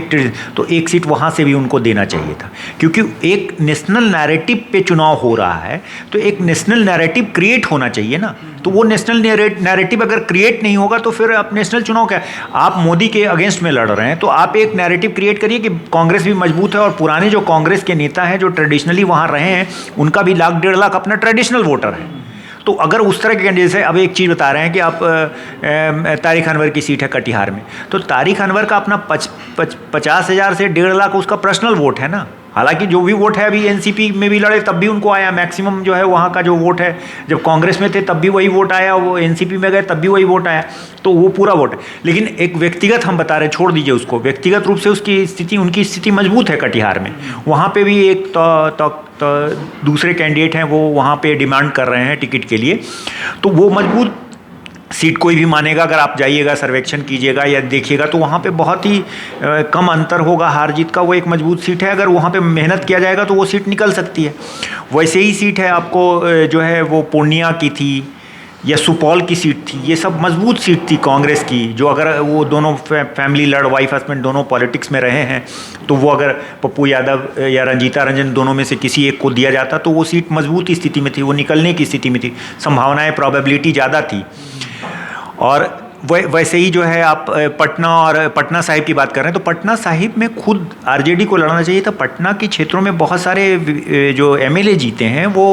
तो एक सीट वहाँ से भी उनको देना चाहिए था, क्योंकि एक नेशनल नैरेटिव पे चुनाव हो रहा है, तो एक नेशनल नैरेटिव क्रिएट होना चाहिए ना। तो वो नेशनल नैरेटिव अगर क्रिएट नहीं होगा तो फिर आप नेशनल चुनाव क्या, आप मोदी के अगेंस्ट में लड़ रहे हैं, तो आप एक नैरेटिव क्रिएट करिए कि कांग्रेस भी मजबूत है और पुराने जो कांग्रेस के नेता हैं जो ट्रेडिशनली वहाँ रहे हैं उनका भी 1,00,000-1,50,000 अपना ट्रेडिशनल वोटर है। तो अगर उस तरह के कैंडिडेट है, अब एक चीज़ बता रहे हैं कि आप तारिक अनवर की सीट है कटिहार में, तो तारिक अनवर का अपना 50,000 से 1,50,000 उसका पर्सनल वोट है ना। हालांकि जो भी वोट है अभी एनसीपी में भी लड़े तब भी उनको आया, मैक्सिमम जो है वहाँ का जो वोट है, जब कांग्रेस में थे तब भी वही वोट आया, वो एनसीपी में गए तब भी वही वोट आया, तो वो पूरा वोट है। लेकिन एक व्यक्तिगत हम बता रहे हैं, छोड़ दीजिए उसको, व्यक्तिगत रूप से उसकी स्थिति, उनकी स्थिति मजबूत है कटिहार में। वहाँ पे भी एक तो दूसरे कैंडिडेट हैं वो वहाँ पे डिमांड कर रहे हैं टिकट के लिए, तो वो मजबूत सीट कोई भी मानेगा। अगर आप जाइएगा, सर्वेक्षण कीजिएगा या देखिएगा तो वहाँ पे बहुत ही कम अंतर होगा हार जीत का, वो एक मजबूत सीट है। अगर वहाँ पे मेहनत किया जाएगा तो वो सीट निकल सकती है। वैसे ही सीट है आपको जो है वो पूर्णिया की थी या सुपौल की सीट थी, ये सब मजबूत सीट थी कांग्रेस की, जो अगर वो दोनों फैमिली लड़, वाइफ हस्बैंड दोनों पॉलिटिक्स में रहे हैं, तो वो अगर पप्पू यादव या रंजीता रंजन दोनों में से किसी एक को दिया जाता तो वो सीट मजबूत स्थिति में थी, वो निकलने की स्थिति में थी, संभावनाएं, प्रोबेबिलिटी ज़्यादा थी। और वैसे ही जो है आप पटना और पटना साहिब की बात कर रहे हैं, तो पटना साहिब में खुद आरजेडी को लड़ना चाहिए था। पटना के क्षेत्रों में बहुत सारे जो एमएलए जीते हैं वो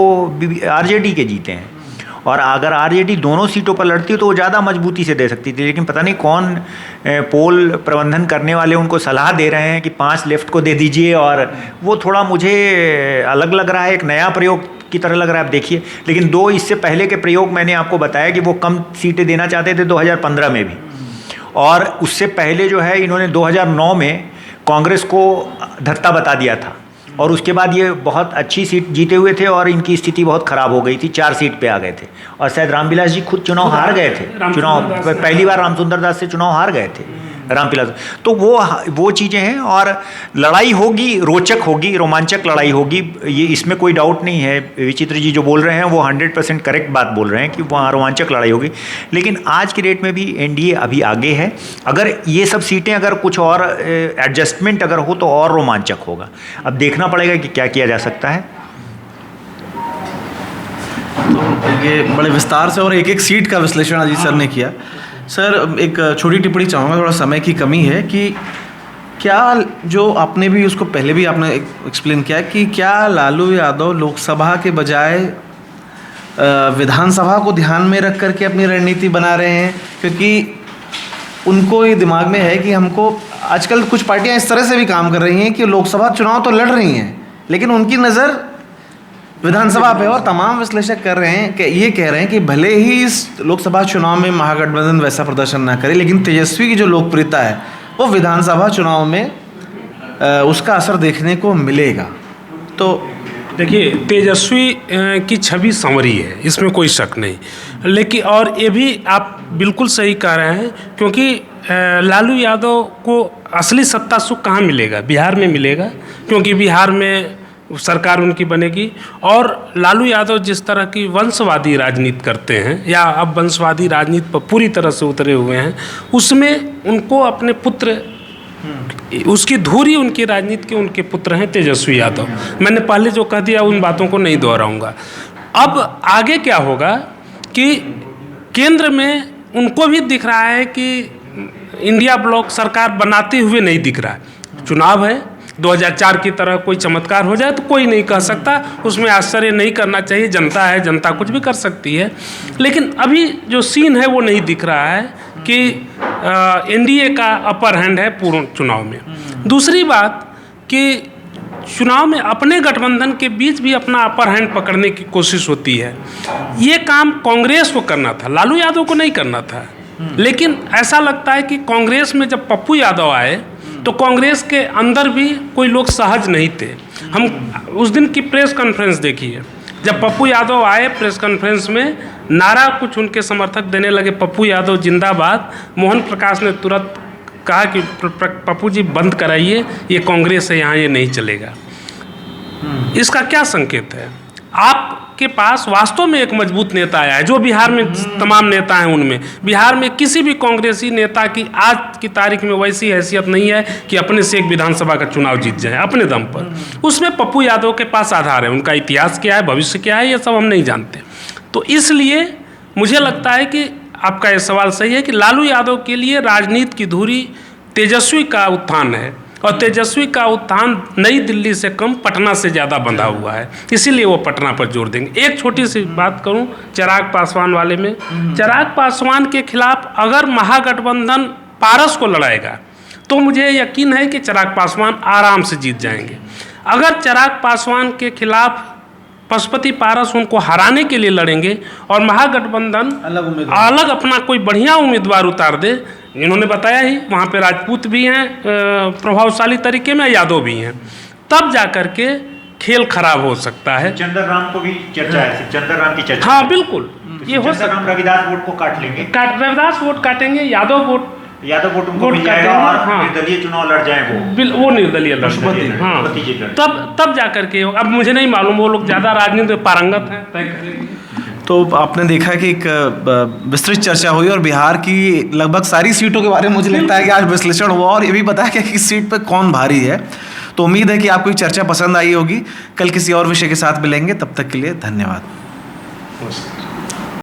आरजेडी के जीते हैं, और अगर आरजेडी दोनों सीटों पर लड़ती तो वो ज़्यादा मजबूती से दे सकती थी। लेकिन पता नहीं कौन पोल प्रबंधन करने वाले उनको सलाह दे रहे हैं कि 5 लेफ्ट को दे दीजिए, और वो थोड़ा मुझे अलग लग रहा है, एक नया प्रयोग की तरह लग रहा है। आप देखिए, लेकिन 2 इससे पहले के प्रयोग मैंने आपको बताया कि वो कम सीटें देना चाहते थे 2015 में भी, और उससे पहले जो है इन्होंने 2009 में कांग्रेस को धत्ता बता दिया था, और उसके बाद ये बहुत अच्छी सीट जीते हुए थे और इनकी स्थिति बहुत ख़राब हो गई थी, 4 सीट पे आ गए थे, और शायद रामविलास जी खुद चुनाव हार गए थे, चुनाव पहली बार रामसुंदर दास से चुनाव हार गए थे रामविलास। तो वो चीज़ें हैं, और लड़ाई होगी, रोचक होगी, रोमांचक लड़ाई होगी, ये इसमें कोई डाउट नहीं है। विचित्र जी जो बोल रहे हैं वो 100% करेक्ट बात बोल रहे हैं कि वहाँ रोमांचक लड़ाई होगी। लेकिन आज की डेट में भी एनडीए अभी आगे है। अगर ये सब सीटें अगर कुछ और एडजस्टमेंट अगर हो तो और रोमांचक होगा। अब देखना पड़ेगा कि क्या किया जा सकता है। तो ये बड़े विस्तार से और एक एक सीट का विश्लेषण अजीत सर ने किया। सर एक छोटी टिप्पणी चाहूँगा, थोड़ा समय की कमी है, कि क्या जो आपने भी उसको पहले भी आपने एक्सप्लेन किया कि क्या लालू यादव लोकसभा के बजाय विधानसभा को ध्यान में रख करके अपनी रणनीति बना रहे हैं, क्योंकि उनको ये दिमाग में है कि हमको आजकल कुछ पार्टियां इस तरह से भी काम कर रही हैं कि लोकसभा चुनाव तो लड़ रही हैं लेकिन उनकी नज़र विधानसभा पे, और तमाम विश्लेषक कर रहे हैं कि ये कह रहे हैं कि भले ही इस लोकसभा चुनाव में महागठबंधन वैसा प्रदर्शन ना करे, लेकिन तेजस्वी की जो लोकप्रियता है वो विधानसभा चुनाव में उसका असर देखने को मिलेगा। तो देखिए, तेजस्वी की छवि संवरी है, इसमें कोई शक नहीं। लेकिन और ये भी आप बिल्कुल सही कह रहे हैं, क्योंकि लालू यादव को असली सत्ता सुख कहाँ मिलेगा? बिहार में मिलेगा, क्योंकि बिहार में सरकार उनकी बनेगी। और लालू यादव जिस तरह की वंशवादी राजनीति करते हैं, या अब वंशवादी राजनीति पर पूरी तरह से उतरे हुए हैं, उसमें उनको अपने पुत्र, उसकी धुरी उनकी राजनीति के उनके पुत्र हैं तेजस्वी यादव। मैंने पहले जो कह दिया उन बातों को नहीं दोहराऊंगा। अब आगे क्या होगा कि केंद्र में उनको भी दिख रहा है कि इंडिया ब्लॉक सरकार बनाते हुए नहीं दिख रहा है। चुनाव है, 2004 की तरह कोई चमत्कार हो जाए तो कोई नहीं कह सकता, उसमें आश्चर्य नहीं करना चाहिए। जनता है, जनता कुछ भी कर सकती है। लेकिन अभी जो सीन है वो नहीं दिख रहा है कि एनडीए का अपर हैंड है पूर्ण चुनाव में। दूसरी बात कि चुनाव में अपने गठबंधन के बीच भी अपना अपर हैंड पकड़ने की कोशिश होती है। ये काम कांग्रेस को करना था, लालू यादव को नहीं करना था। लेकिन ऐसा लगता है कि कांग्रेस में जब पप्पू यादव आए तो कांग्रेस के अंदर भी कोई लोग सहज नहीं थे। हम उस दिन की प्रेस कॉन्फ्रेंस देखिए, जब पप्पू यादव आए प्रेस कॉन्फ्रेंस में नारा कुछ उनके समर्थक देने लगे, पप्पू यादव जिंदाबाद। मोहन प्रकाश ने तुरंत कहा कि पप्पू जी बंद कराइए, ये कांग्रेस है, यहाँ ये नहीं चलेगा। इसका क्या संकेत है? आप के पास वास्तव में एक मजबूत नेता आया है, जो बिहार में तमाम नेता हैं उनमें, बिहार में किसी भी कांग्रेसी नेता की आज की तारीख में वैसी हैसियत नहीं है कि अपने से एक विधानसभा का चुनाव जीत जाए अपने दम पर। उसमें पप्पू यादव के पास आधार है, उनका इतिहास क्या है, भविष्य क्या है, ये सब हम नहीं जानते। तो इसलिए मुझे लगता है कि आपका ये सवाल सही है कि लालू यादव के लिए राजनीति की धुरी तेजस्वी का उत्थान है, और तेजस्वी का उत्थान नई दिल्ली से कम पटना से ज़्यादा बंधा हुआ है, इसीलिए वो पटना पर जोर देंगे। एक छोटी सी बात करूं चिराग पासवान वाले में, चिराग पासवान के खिलाफ अगर महागठबंधन पारस को लड़ाएगा तो मुझे यकीन है कि चिराग पासवान आराम से जीत जाएंगे। अगर चिराग पासवान के खिलाफ पशुपति पारस उनको हराने के लिए लड़ेंगे और महागठबंधन अलग अपना कोई बढ़िया उम्मीदवार उतार दे, इन्होंने बताया ही वहाँ पे राजपूत भी हैं प्रभावशाली तरीके में, यादव भी हैं, तब जा कर के खेल खराब हो सकता है। चंद्र राम को भी चर्चा है, चंद्र राम की चर्चा। हाँ बिल्कुल, ये हो सकता है। रविदास वोट को काट लेंगे, रविदास वोट काटेंगे, यादव वोट उनको मिल जाएगा और निर्दलीय चुनाव लड़ जाए वो निर्दलीय लड़ते। हाँ, तब जा करके अब मुझे नहीं मालूम, वो लोग ज़्यादा राजनीति में पारंगत हैं। तो आपने देखा कि एक विस्तृत चर्चा हुई और बिहार की लगभग सारी सीटों के बारे में मुझे लगता है कि आज विश्लेषण हुआ और ये भी बताया कि किस सीट पर कौन भारी है। तो उम्मीद है कि आपको ये चर्चा पसंद आई होगी। कल किसी और विषय के साथ मिलेंगे, तब तक के लिए धन्यवाद।